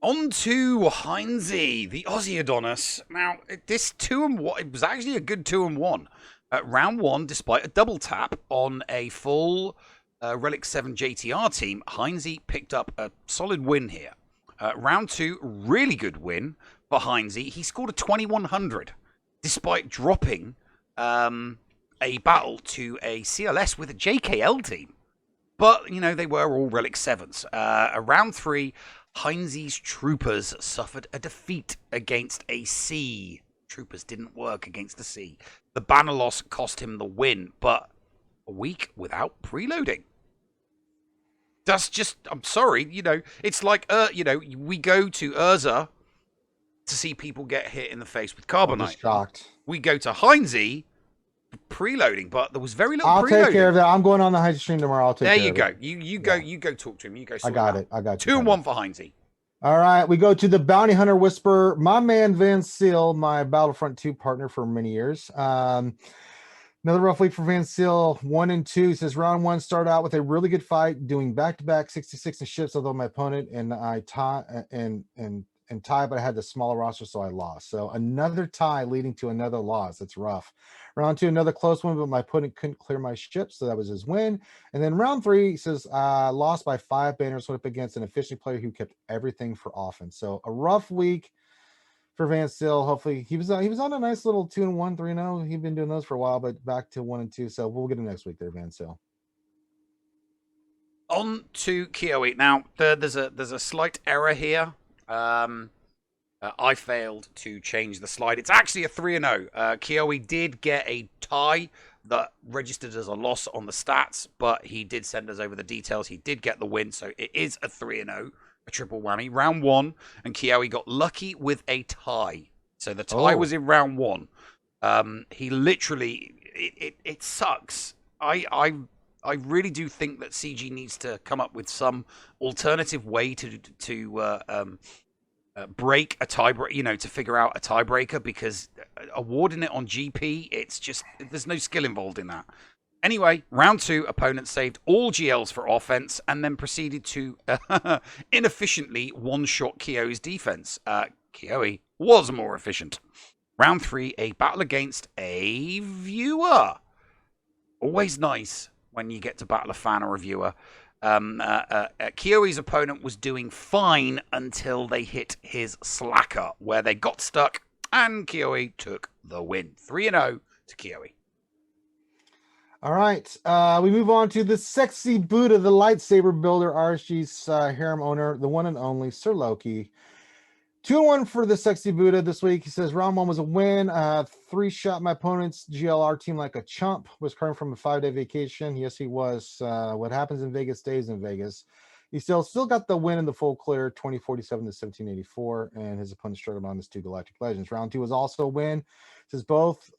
Speaker 2: On to Heinze, the Aussie Adonis. Now, this 2-1, it was actually a good 2-1. Round 1, despite a double tap on a full Relic 7 JTR team, Heinze picked up a solid win here. Round 2, really good win, for Heinze. He scored a 2100 despite dropping a battle to a CLS with a JKL team. But, you know, they were all Relic 7s. Round 3, Heinze's Troopers suffered a defeat against a C. Troopers didn't work against the C. The banner loss cost him the win, but a week without preloading. That's just, I'm sorry, you know, it's like, you know, we go to Urza to see people get hit in the face with Carbonite.
Speaker 3: I'm just shocked.
Speaker 2: We go to Heinze for preloading, but there was very little
Speaker 3: I'll
Speaker 2: preloading.
Speaker 3: take care of that. I'm going on the Heinze stream tomorrow. I'll take
Speaker 2: there
Speaker 3: care
Speaker 2: you
Speaker 3: of
Speaker 2: go.
Speaker 3: it.
Speaker 2: You go. You go talk to him. You go.
Speaker 3: I got it. I got you.
Speaker 2: 2-1 for Heinze.
Speaker 3: All right, we go to the Bounty Hunter Whisperer. My man Van Seal, my Battlefront 2 partner for many years. Another rough week for Van Seal. 1 and 2 says round 1 started out with a really good fight, doing back-to-back 66 in ships, although my opponent and I tie and tie, but I had the smaller roster, so I lost. So another tie leading to another loss. That's rough. Round 2, another close one, but my opponent couldn't clear my ship, so that was his win. And then round 3, he says, lost by 5 banners, went up against an efficient player who kept everything for offense. So a rough week for Van Seal. Hopefully, he was on a nice little 2-1, 3-0. He'd been doing those for a while, but back to 1 and 2. So we'll get him next week there, Van Seal.
Speaker 2: On to Kioe. Now, there's a slight error here. I failed to change the slide. It's actually a 3-0. Kioe did get a tie that registered as a loss on the stats, but he did send us over the details. He did get the win, so it is a 3-0, a triple whammy. Round 1, and Kioe got lucky with a tie. So the tie was in round 1. He literally, it sucks. I really do think that CG needs to come up with some alternative way to break a tiebreaker, you know, to figure out a tiebreaker, because awarding it on GP, it's just, there's no skill involved in that. Anyway, round 2, opponent saved all GLs for offense and then proceeded to inefficiently one-shot Kioe's defense. Kioe was more efficient. Round 3, a battle against a viewer. Always nice when you get to battle a fan or a viewer. Kioe's opponent was doing fine until they hit his slacker, where they got stuck, and Kioe took the win. 3-0 to Kioe.
Speaker 3: All right, we move on to the sexy Buddha, the lightsaber builder, RSG's harem owner, the one and only Sir Loki. 2-1 for the sexy Buddha this week. He says round 1 was a win. 3-shot my opponent's GLR team like a chump. Was coming from a 5-day vacation. Yes, he was. What happens in Vegas stays in Vegas. He still got the win in the full clear, 2047 to 1784, and his opponent struggled on his 2 Galactic Legends. Round 2 was also a win. Says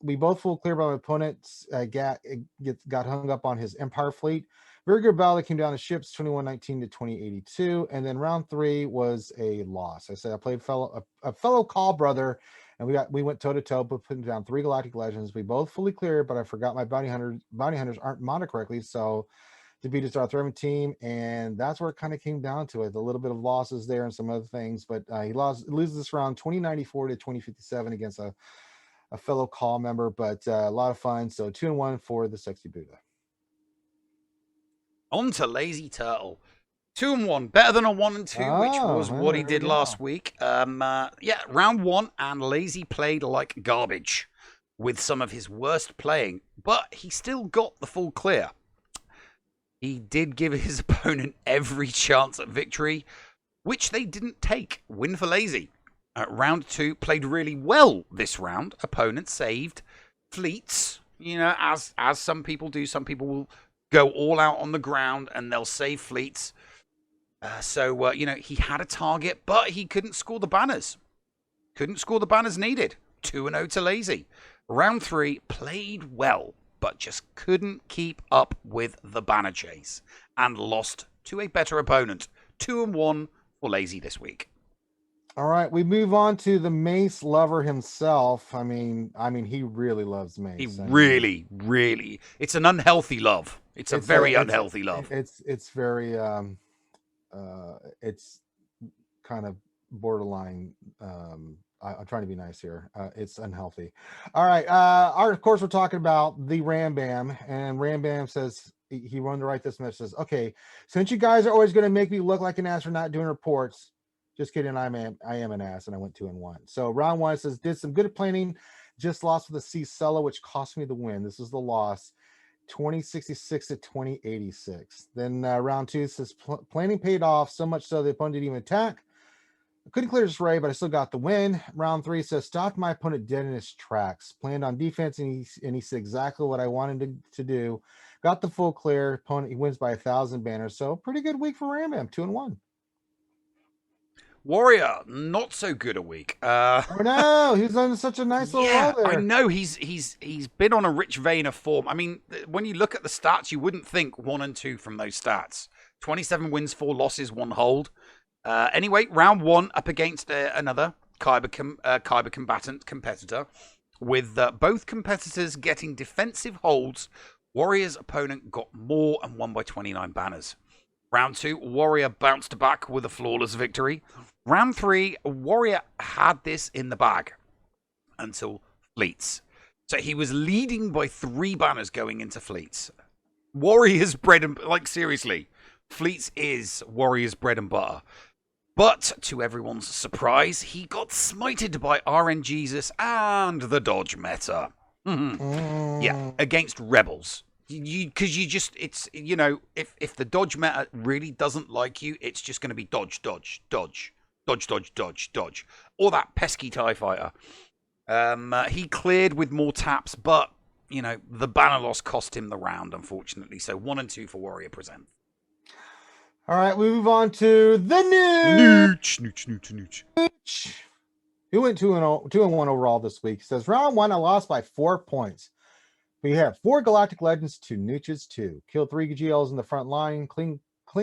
Speaker 3: we both full clear, but my opponent got hung up on his Empire fleet. Very good battle that came down to ships, 2119 to 2082. And then round 3 was a loss. I said I played a fellow call brother, and we went toe-to-toe, but putting down 3 Galactic Legends. We both fully cleared, but I forgot my bounty hunters aren't modded correctly, so defeated our Threaten team, and that's where it kind of came down to it. A little bit of losses there and some other things, but he loses this round 2094 to 2057 against a fellow call member, but a lot of fun. So 2-1 for the sexy Buddha.
Speaker 2: On to Lazy Turtle. 2-1, better than a 1 and 2, which was what he did last week. Yeah, round 1, and Lazy played like garbage with some of his worst playing, but he still got the full clear. He did give his opponent every chance at victory, which they didn't take. Win for Lazy. Round 2 played really well this round. Opponent saved fleets, you know, as some people do. Some people will go all out on the ground and they'll save fleets. You know, he had a target, but he couldn't score the banners. Couldn't score the banners needed. 2-0 to Lazy. Round 3 played well, but just couldn't keep up with the banner chase and lost to a better opponent. 2-1 for Lazy this week.
Speaker 3: All right, we move on to the Mace lover himself. I mean, he really loves Mace.
Speaker 2: He really, it's an unhealthy love. It's a very unhealthy love.
Speaker 3: It's very, it's kind of borderline. I'm trying to be nice here. It's unhealthy. All right. Of course, we're talking about the Ram Bam, and Ram Bam says he wanted to write this message. Says, okay, since you guys are always going to make me look like an ass for not doing reports, Just kidding. I am an ass, and I went 2-1. So round one says did some good planning, just lost with a C solo, which cost me the win. This is the loss, 2066 to 2086. Then round two says planning paid off so much so the opponent didn't even attack. I couldn't clear his raid, but I still got the win. Round three says stopped my opponent dead in his tracks. Planned on defense, and he said exactly what I wanted to do. Got the full clear. Opponent, he wins by 1,000 banners. So pretty good week for Ram Bam, 2-1.
Speaker 2: Warrior, not so good a week.
Speaker 3: Oh no, he's on such a nice little roll there.
Speaker 2: I know he's been on a rich vein of form. I mean, when you look at the stats, you wouldn't think 1 and 2 from those stats. 27 wins, 4 losses, 1 hold. Anyway, round one up against another Kyber combatant competitor, with both competitors getting defensive holds. Warrior's opponent got more and won by 29 banners. Round two, Warrior bounced back with a flawless victory. Round three, Warrior had this in the bag until Fleets. So he was leading by 3 banners going into Fleets. Warrior's bread and seriously, Fleets is Warrior's bread and butter. But to everyone's surprise, he got smited by RNG Jesus and the Dodge meta. Yeah, against Rebels. Because if the Dodge meta really doesn't like you, it's just going to be dodge, dodge, dodge, dodge, dodge, dodge, dodge. Or that pesky TIE fighter. He cleared with more taps, but, the banner loss cost him the round, unfortunately. So 1 and 2 for Warrior present.
Speaker 3: All right, we move on to the Nooch. He went 2-1 overall this week. He says, round one, I lost by 4 points. We have 4 Galactic Legends to Nooch's 2. Killed 3 GLs in the front line, clean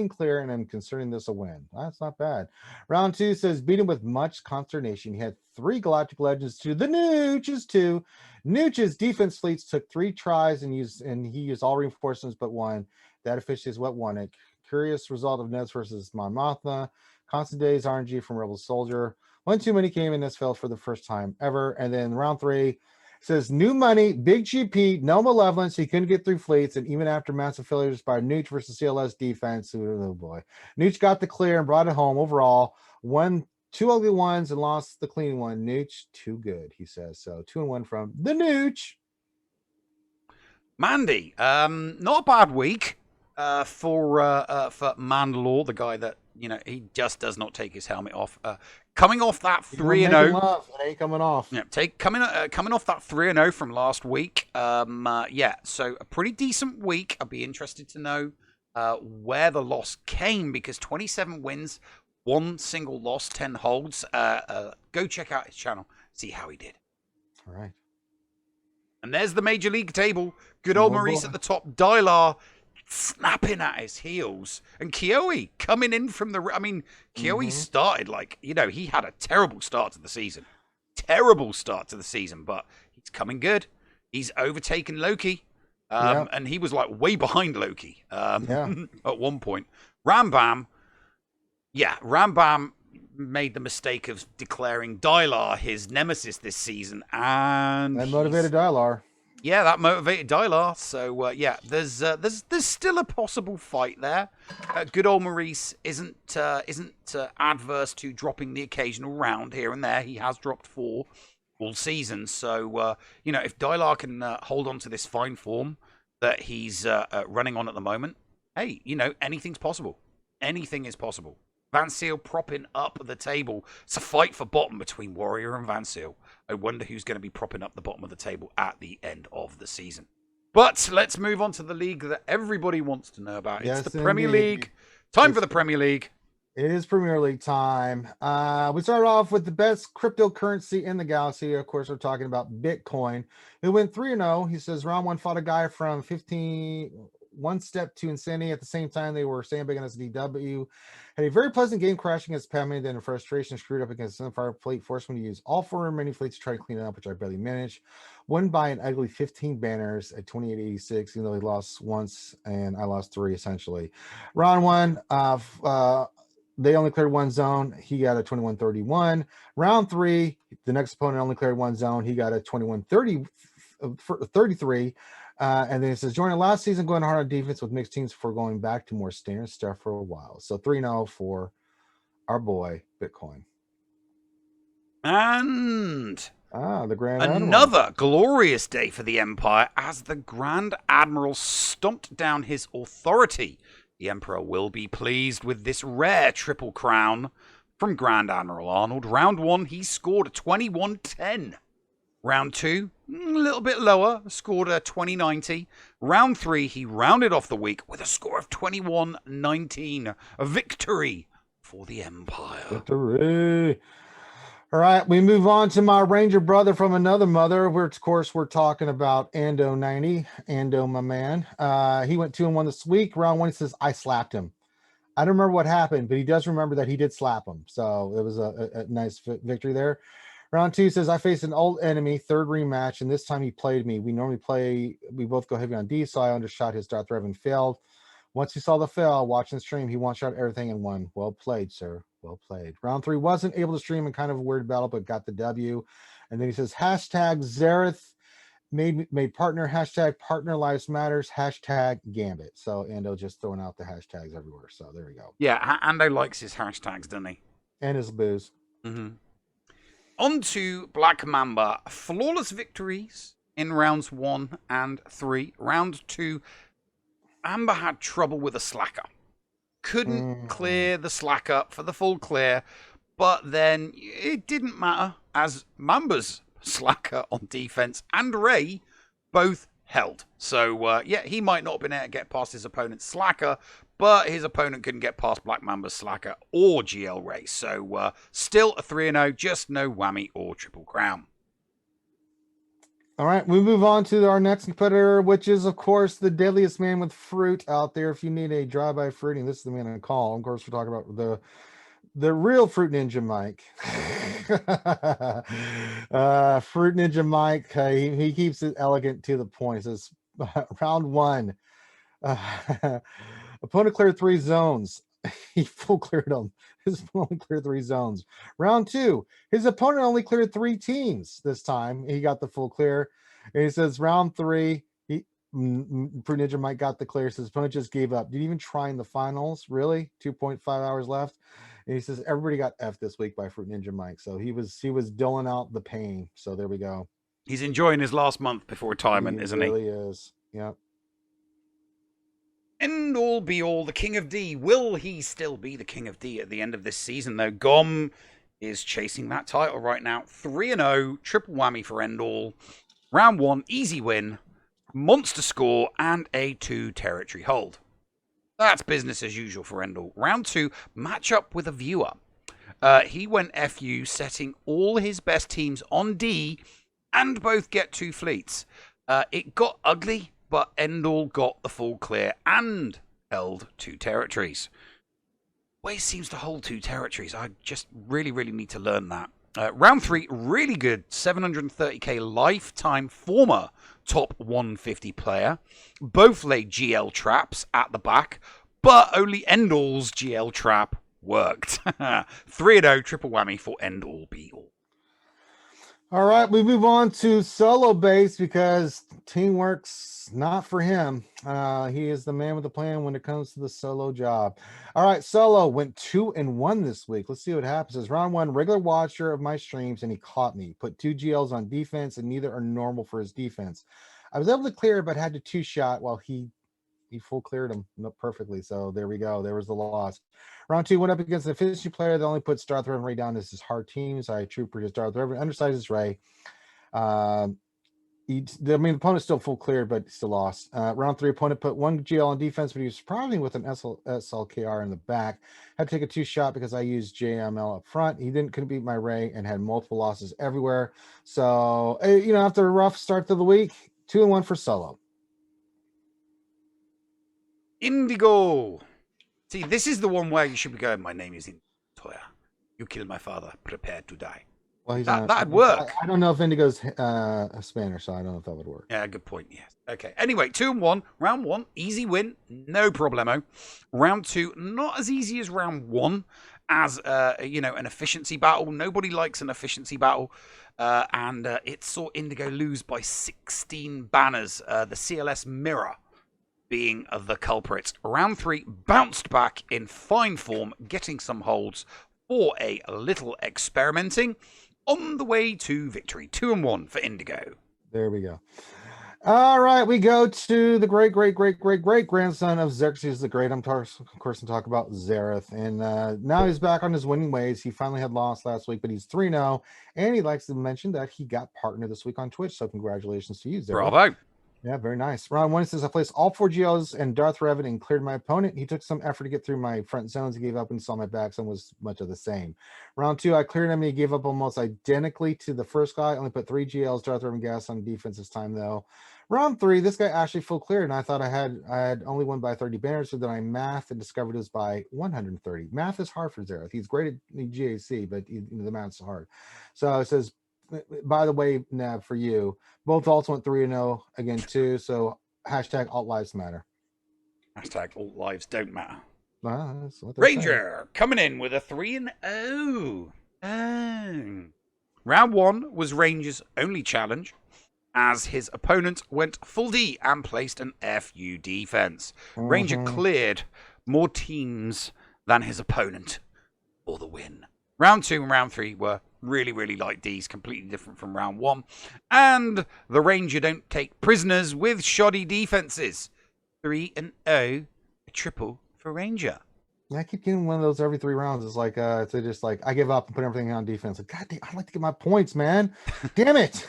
Speaker 3: clear, and I'm considering this a win. That's not bad. Round two says, beat him with much consternation. He had 3 Galactic Legends to the Nooch's 2. Nooch's defense fleets took 3 tries and he used all reinforcements but 1. That officially is what won it. Curious result of Neds versus Mon Mothma. Constant Days RNG from Rebel Soldier. 1 too many came in this failed for the first time ever. And then round 3 says new money, big GP, no malevolence. He couldn't get through fleets, and even after massive failures by Nooch versus CLS defense, oh boy, Nooch got the clear and brought it home. Overall, won 2 ugly ones and lost the clean one. Nooch too good, he says. So 2-1 from the Nooch.
Speaker 2: Mandy, not a bad week. For Mandalore, the guy that he just does not take his helmet off. Coming off that 3-0,
Speaker 3: it ain't coming off.
Speaker 2: Yeah, coming off that 3-0 from last week. Yeah, so a pretty decent week. I'd be interested to know where the loss came, because 27 wins, 1 single loss, 10 holds. Go check out his channel, see how he did.
Speaker 3: All right.
Speaker 2: And there's the Major League table. Good old Maurice at the top. Dylar snapping at his heels, and Kioi coming in from the. I mean, Kioi started he had a terrible start to the season, but he's coming good. He's overtaken Loki, and he was way behind Loki at one point. Rambam made the mistake of declaring Dylar his nemesis this season, and
Speaker 3: that motivated Dylar.
Speaker 2: Yeah, that motivated Dylar. So there's still a possible fight there. Good old Maurice isn't adverse to dropping the occasional round here and there. He has dropped 4 all season. So if Dylar can hold on to this fine form that he's running on at the moment, hey, anything's possible. Anything is possible. Van Seal propping up the table. It's a fight for bottom between Warrior and Van Seal. I wonder who's going to be propping up the bottom of the table at the end of the season. But let's move on to the league that everybody wants to know about. It's the Premier League. Time for the Premier League.
Speaker 3: It is Premier League time. We start off with the best cryptocurrency in the galaxy. Of course, we're talking about Bitcoin. It went 3-0. He says round 1 fought a guy from 1 step to insanity. At the same time, they were sandbagging us DW. Had a very pleasant game, crashing against Padme, then in frustration screwed up against Sunfire Fleet, forced me to use all 4 remaining fleets to try to clean it up, which I barely managed. Won by an ugly 15 banners at 28.86, even though he lost once and I lost 3 essentially. Round 1, they only cleared 1 zone. He got a 21.31. Round 3, the next opponent only cleared 1 zone. He got a 21.33. And then it says, joining last season, going hard on defense with mixed teams before going back to more standard stuff for a while. So 3-0 for Our boy, Bitcoin.
Speaker 2: And
Speaker 3: The Grand Admiral.
Speaker 2: another glorious day for the Empire as the Grand Admiral stomped down his authority. The Emperor will be pleased with this rare triple crown from Grand Admiral Arnold. Round 1, he scored a 21-10. Round 2, a little bit lower, scored a 20-90. Round 3, he rounded off the week with a score of 21-19. A victory for the Empire.
Speaker 3: Victory. All right, we move on to my Ranger brother from another mother. Of course, we're talking about Ando 90. Ando, my man. He went 2-1 this week. Round 1, he says, I slapped him. I don't remember what happened, but he does remember that he did slap him. So it was a nice victory there. Round 2 says, I faced an old enemy, third rematch, and this time he played me. We both go heavy on D, so I undershot his Darth Revan, failed. Once he saw the fail, watching the stream, he one-shot everything and won. Well played, sir. Well played. Round 3 wasn't able to stream in kind of a weird battle, but got the W. And then he says, hashtag Zareth made partner, hashtag partner lives matters, hashtag Gambit. So Ando just throwing out the hashtags everywhere. So there we go.
Speaker 2: Yeah, Ando likes his hashtags, doesn't he?
Speaker 3: And his booze.
Speaker 2: Mm-hmm. On to Black Mamba. Flawless victories in rounds 1 and 3. Round 2, Amber had trouble with a slacker. Couldn't clear the slacker for the full clear, but then it didn't matter as Mamba's slacker on defense and Ray both held. So, he might not have been able to get past his opponent's slacker, but his opponent couldn't get past Black Mamba's slacker or GL Ray. So, still a 3-0, just no whammy or triple crown.
Speaker 3: All right, we move on to our next competitor, which is, of course, the deadliest man with fruit out there. If you need a drive-by fruiting, this is the man to call. Of course, we're talking about the real Fruit Ninja Mike. Fruit Ninja Mike, he keeps it elegant to the point. He says, round 1, opponent cleared 3 zones. He full cleared them. His opponent only cleared 3 zones. Round 2, his opponent only cleared 3 teams this time. He got the full clear. And he says, round 3, Fruit Ninja Mike got the clear. His opponent just gave up. Didn't even try in the finals. Really? 2.5 hours left. And he says, everybody got F this week by Fruit Ninja Mike. So he was doling out the pain. So there we go.
Speaker 2: He's enjoying his last month before retirement, isn't he?
Speaker 3: He really is. Yep.
Speaker 2: End all be all, the King of D. Will he still be the King of D at the end of this season, though? Gom is chasing that title right now. 3-0, triple whammy for End all. Round 1, easy win, monster score, and a 2 territory hold. That's business as usual for End all. Round 2, match up with a viewer. He went FU, setting all his best teams on D, and both get 2 fleets. It got ugly, but End all got the full clear and held 2 territories. Waze seems to hold 2 territories. I just really need to learn that. Round 3, really good 730k lifetime former top 150 player. Both laid GL traps at the back, but only End all's GL trap worked. 3-0 triple whammy for End all be all.
Speaker 3: All right, we move on to solo base because teamwork's not for him. He is the man with the plan when it comes to the solo job. All right, solo went 2-1 this week. Let's see what happens. It's round 1, regular watcher of my streams, and he caught me. Put 2 GLs on defense, and neither are normal for his defense. I was able to clear, but had to 2-shot while he full cleared him perfectly. So there we go. There was the loss. Round 2 went up against an efficiency player that only puts Darth Revan Ray down as his hard teams. Trooper just Darth Revan undersizes Ray. The opponent still full cleared, but still lost. Round 3, opponent put 1 GL on defense, but he was surprising with an SLKR in the back. Had to take a 2-shot because I used JML up front. He couldn't beat my Ray and had multiple losses everywhere. So, after a rough start to the week, 2-1 for solo.
Speaker 2: Indigo. See, this is the one where you should be going, my name is Toya. You killed my father. Prepare to die.
Speaker 3: Well,
Speaker 2: that'd work.
Speaker 3: I don't know if Indigo's Spanish, so I don't know if that would work.
Speaker 2: Yeah, good point. Yes. Okay. Anyway, 2-1. Round 1, easy win. No problemo. Round 2, not as easy as round 1 as, an efficiency battle. Nobody likes an efficiency battle. And it saw Indigo lose by 16 banners. The CLS Mirror being the culprit. Round 3, bounced back in fine form, getting some holds. for a little experimenting on the way to victory. 2-1 for Indigo.
Speaker 3: There we go. All right, we go to the great grandson of Xerxes the Great. Of course, I'm talking about Zareth. And now he's back on his winning ways. He finally had lost last week, but he's 3-0. And he likes to mention that he got partner this week on Twitch. So congratulations to you, Zareth.
Speaker 2: Bravo.
Speaker 3: Yeah, very nice. Round 1 says I placed all 4 GLs and Darth Revan and cleared my opponent. He took some effort to get through my front zones. He gave up and saw my back zone was much of the same. Round 2, I cleared him and he gave up almost identically to the first guy. Only put 3 GLs, Darth Revan gas on defense this time though. Round 3, this guy actually full cleared, and I thought I had only won by 30 banners, so then I mathed and discovered it was by 130. Math is hard for Zareth. He's great at GAC, but the math's hard. So it says, by the way, Nav, for you, both also went 3-0 again too. So hashtag alt lives matter.
Speaker 2: Hashtag alt lives don't matter.
Speaker 3: That's what they're
Speaker 2: Ranger
Speaker 3: saying.
Speaker 2: coming in with a 3-0. Oh. Round 1 was Ranger's only challenge, as his opponent went full D and placed an FU defense. Ranger cleared more teams than his opponent for the win. Round 2 and round 3 were really light Ds, completely different from round 1. And the Ranger don't take prisoners with shoddy defenses. 3-0, a triple for Ranger.
Speaker 3: I keep getting one of those every 3 rounds. It's like it's just like I give up and put everything on defense. Like, God damn, I'd like to get my points, man. Damn it.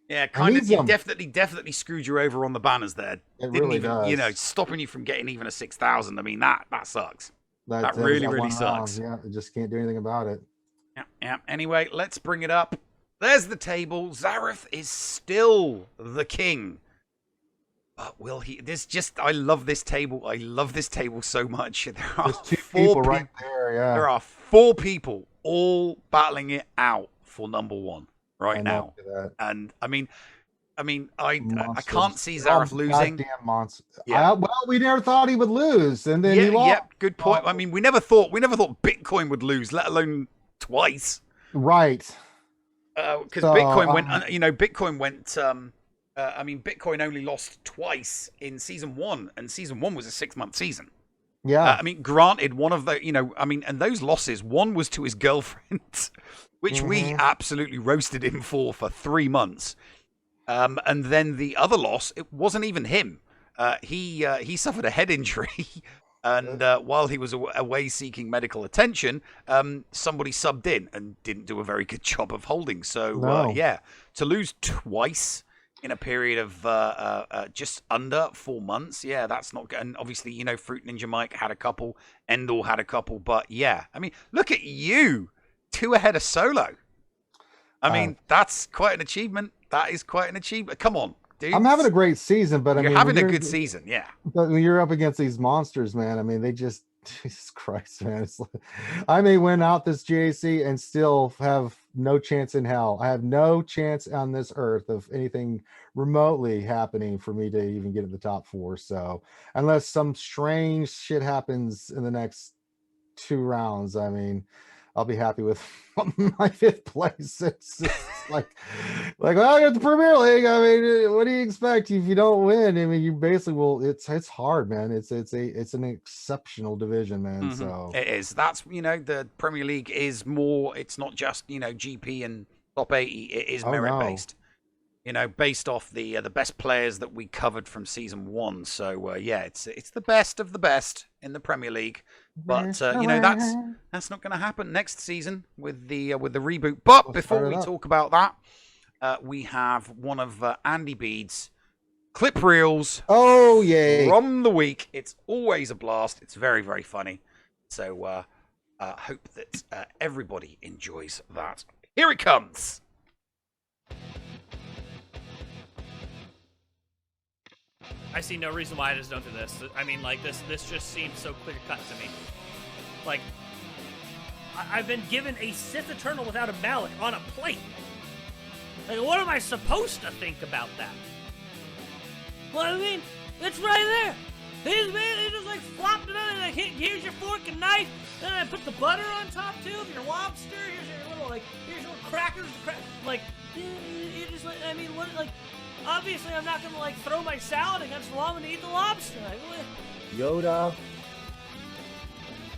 Speaker 2: Yeah, kind of. It definitely screwed you over on the banners there.
Speaker 3: It really does.
Speaker 2: Stopping you from getting even a 6,000. I mean, that sucks. That really sucks.
Speaker 3: Yeah, I just can't do anything about it.
Speaker 2: Yeah. Anyway, let's bring it up. There's the table. Zareth is still the king. But will he? I love this table. I love this table so much. There's
Speaker 3: 2 people right there. Yeah.
Speaker 2: There are 4 people all battling it out for number 1. Right now, and I can't see Zareth losing.
Speaker 3: Goddamn monster!
Speaker 2: Yeah.
Speaker 3: Well, we never thought he would lose, and then he lost.
Speaker 2: Yeah, good point. I mean, we never thought Bitcoin would lose, let alone twice.
Speaker 3: Right.
Speaker 2: Because Bitcoin went. Bitcoin went. Bitcoin only lost twice in season 1, and season 1 was a 6-month season.
Speaker 3: Yeah.
Speaker 2: Granted, one of the, and those losses, one was to his girlfriend, which we absolutely roasted him for 3 months. And then the other loss, it wasn't even him. He suffered a head injury. And while he was away seeking medical attention, somebody subbed in and didn't do a very good job of holding. So, to lose twice in a period of just under 4 months, that's not good. And obviously, Fruit Ninja Mike had a couple, Endor had a couple, but look at you, 2 ahead of Solo. That's quite an achievement. That is quite an achievement. Come on, dude.
Speaker 3: I'm having a great season, but
Speaker 2: you're having a good season, yeah.
Speaker 3: But when you're up against these monsters, man, they just, Jesus Christ, man. It's like, I may win out this GAC and still have no chance in hell. I have no chance on this earth of anything remotely happening for me to even get in the top 4. So unless some strange shit happens in the next 2 rounds, I'll be happy with my 5th place. It's like, well, you're at the Premier League. What do you expect if you don't win? You basically will. It's hard, man. It's an exceptional division, man. So
Speaker 2: it is. That's the Premier League is more. It's not just GP and top 80. It is merit based. Based off the best players that we covered from season 1. So it's the best of the best in the Premier League. But that's not going to happen next season with the reboot. But before we talk about that, we have one of Andy Bede's clip reels.
Speaker 3: Oh yay!
Speaker 2: From the week. It's always a blast. It's very, very funny. So hope that everybody enjoys that. Here it comes.
Speaker 7: I see no reason why I just don't do this. This just seems so clear cut to me. I've been given a Sith Eternal without a mallet on a plate. What am I supposed to think about that? Well, it's right there. He just flopped it on. Here's your fork and knife. Then I put the butter on top too of your lobster. Here's your little crackers. Obviously, I'm not gonna throw my salad against the wall and eat the lobster.
Speaker 3: Yoda.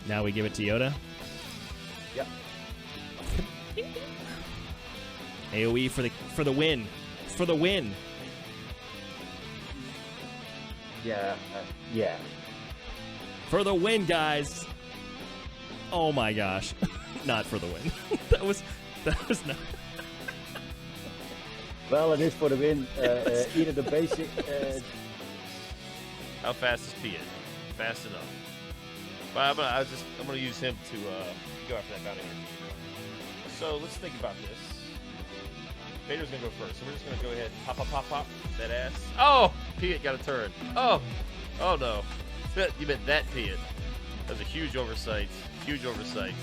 Speaker 8: Now we give it to Yoda. Yep.
Speaker 9: AoE for the win. For the win.
Speaker 8: Yeah. Yeah.
Speaker 9: For the win, guys. Oh my gosh. Not for the win. that was not.
Speaker 8: Well, it is for the win. Either the basic.
Speaker 10: How fast is Piet? Fast enough. But I'm gonna use him to go after that bounty hunter. So let's think about this. Vader's gonna go first, so we're just gonna go ahead and pop that ass. Oh, Piet got a turn. Oh no, you meant that Piet. That was a huge oversight. Huge oversight.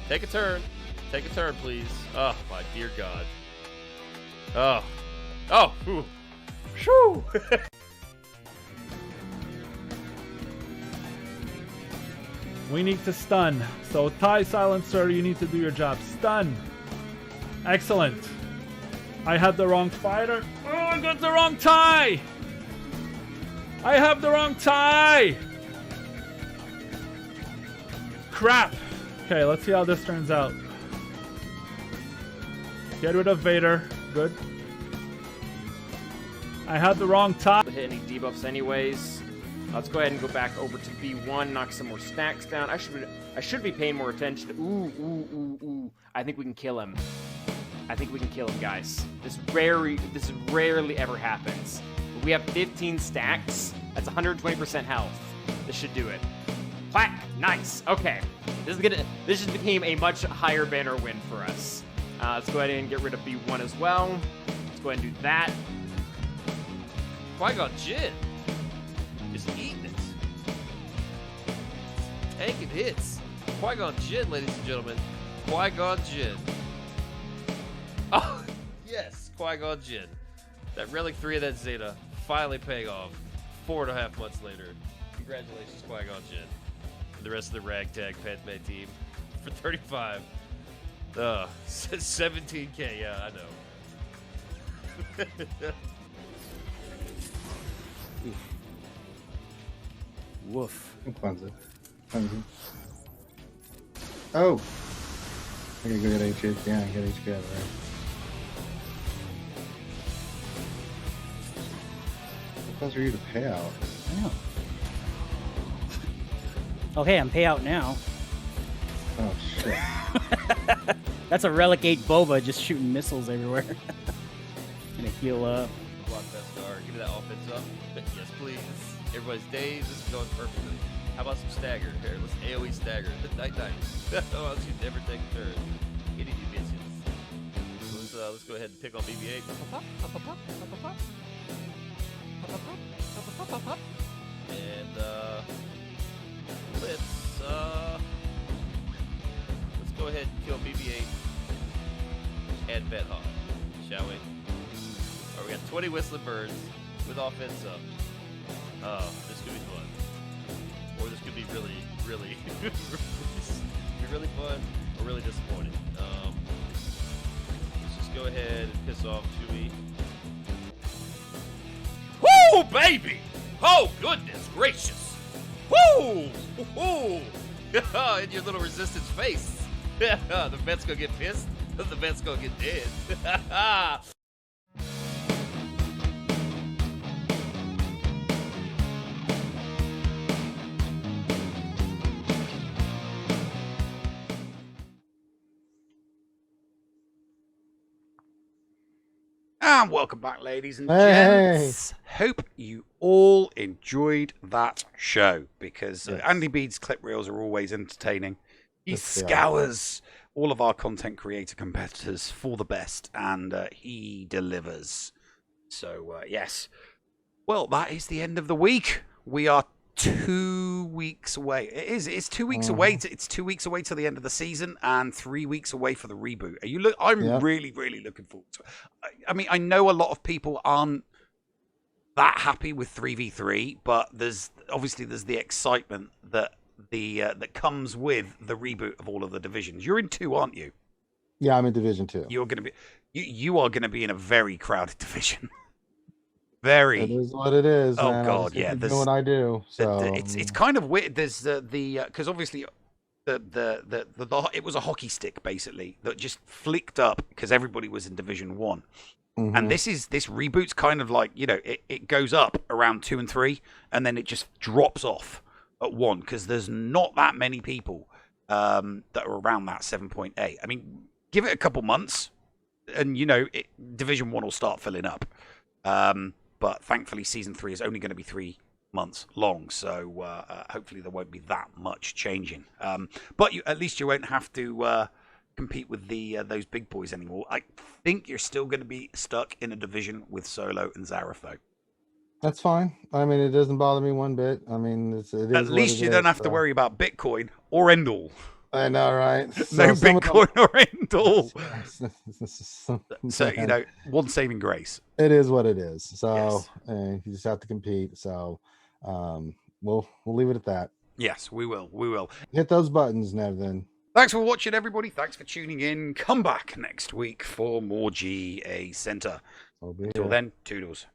Speaker 10: Take a turn, please. Oh my dear God. Whew. Shoo.
Speaker 11: We need to stun. So TIE Silencer, you need to do your job. Stun. Excellent. I had the wrong fighter. Oh, I got the wrong TIE. I have the wrong TIE. Crap. Okay, let's see how this turns out. Get rid of Vader. Good. I had the wrong TIE.
Speaker 12: Hit any debuffs anyways. Let's go ahead and go back over to B1, knock some more stacks down. I should be paying more attention. Ooh. I think we can kill him. Guys. This rarely ever happens. But we have 15 stacks. That's 120% health. This should do it. Clack! Nice. Okay. This just became a much higher banner win for us. Let's go ahead and get rid of B1 as well. Let's go ahead and do that.
Speaker 10: Qui-Gon Jinn. Just eating it. Taking hits. Qui-Gon Jinn, ladies and gentlemen. Qui-Gon Jinn. Oh, yes, Qui-Gon Jinn. That Relic 3 of that Zeta finally paying off 4.5 months later. Congratulations, Qui-Gon Jinn. And the rest of the ragtag Padme team for 35. 17K, yeah, I know.
Speaker 3: Woof. Cleanse it. Oh! I gotta go get HP. Yeah, get HP out of there. What cause are you to pay out?
Speaker 13: I know. Oh, hey, I'm payout now.
Speaker 3: Oh, shit.
Speaker 13: That's a Relic 8 Boba just shooting missiles everywhere. Gonna heal up.
Speaker 10: Block that star. Give me that offense up. Yes, please. Everybody's dazed. This is going perfectly. How about some stagger? Here, let's AoE stagger. Night. Oh, else you'd never take a turn. Get you bitches. So let's go ahead and pick on BB-8. And let's go ahead and kill BB-8 and Bethog, shall we? Alright, we got 20 whistling birds with offense up. Oh, this could be fun. Or this could be really, really, really fun or really disappointing. Let's just go ahead and piss off Chewie. Woo, baby! Oh, goodness gracious! Woo! Woo! In your little resistance face. The vet's gonna get pissed. The vet's gonna get dead.
Speaker 2: And welcome back, ladies and gents. Hope you all enjoyed that show, because Andy Bede's clip reels are always entertaining. He scours all of our content creator competitors for the best, and he delivers. So, yes. Well, that is the end of the week. We are 2 weeks away. It's 2 weeks away. It's 2 weeks away to the end of the season, and 3 weeks away for the reboot. I'm really looking forward to it. I mean, I know a lot of people aren't that happy with 3v3, but there's the excitement that that comes with the reboot of all of the divisions. You're in 2, aren't you?
Speaker 3: Yeah, I'm in Division 2.
Speaker 2: You are going to be in a very crowded division. Very.
Speaker 3: It is what it is.
Speaker 2: Oh
Speaker 3: man.
Speaker 2: God, yeah.
Speaker 3: Doing what I do. So
Speaker 2: it's kind of weird. There's because obviously it was a hockey stick basically that just flicked up because everybody was in Division 1. And this reboot's kind of like, it goes up around 2 and 3, and then it just drops off at 1 because there's not that many people that are around that 7.8. I mean, give it a couple months, and Division 1 will start filling up. But thankfully, Season 3 is only going to be 3 months long, so hopefully there won't be that much changing. But at least you won't have to compete with those big boys anymore. I think you're still going to be stuck in a division with Solo and Zareth, though.
Speaker 3: That's fine. I mean, it doesn't bother me one bit. I mean,
Speaker 2: at least you don't have to worry about Bitcoin or Endall.
Speaker 3: I know, right?
Speaker 2: No Bitcoin or Endall. So one saving grace.
Speaker 3: It is what it is. So
Speaker 2: yes.
Speaker 3: You just have to compete. So we'll leave it at that.
Speaker 2: Yes, we will. We will
Speaker 3: hit those buttons now. Then.
Speaker 2: Thanks for watching, everybody. Thanks for tuning in. Come back next week for more GACenter. Until then, toodles.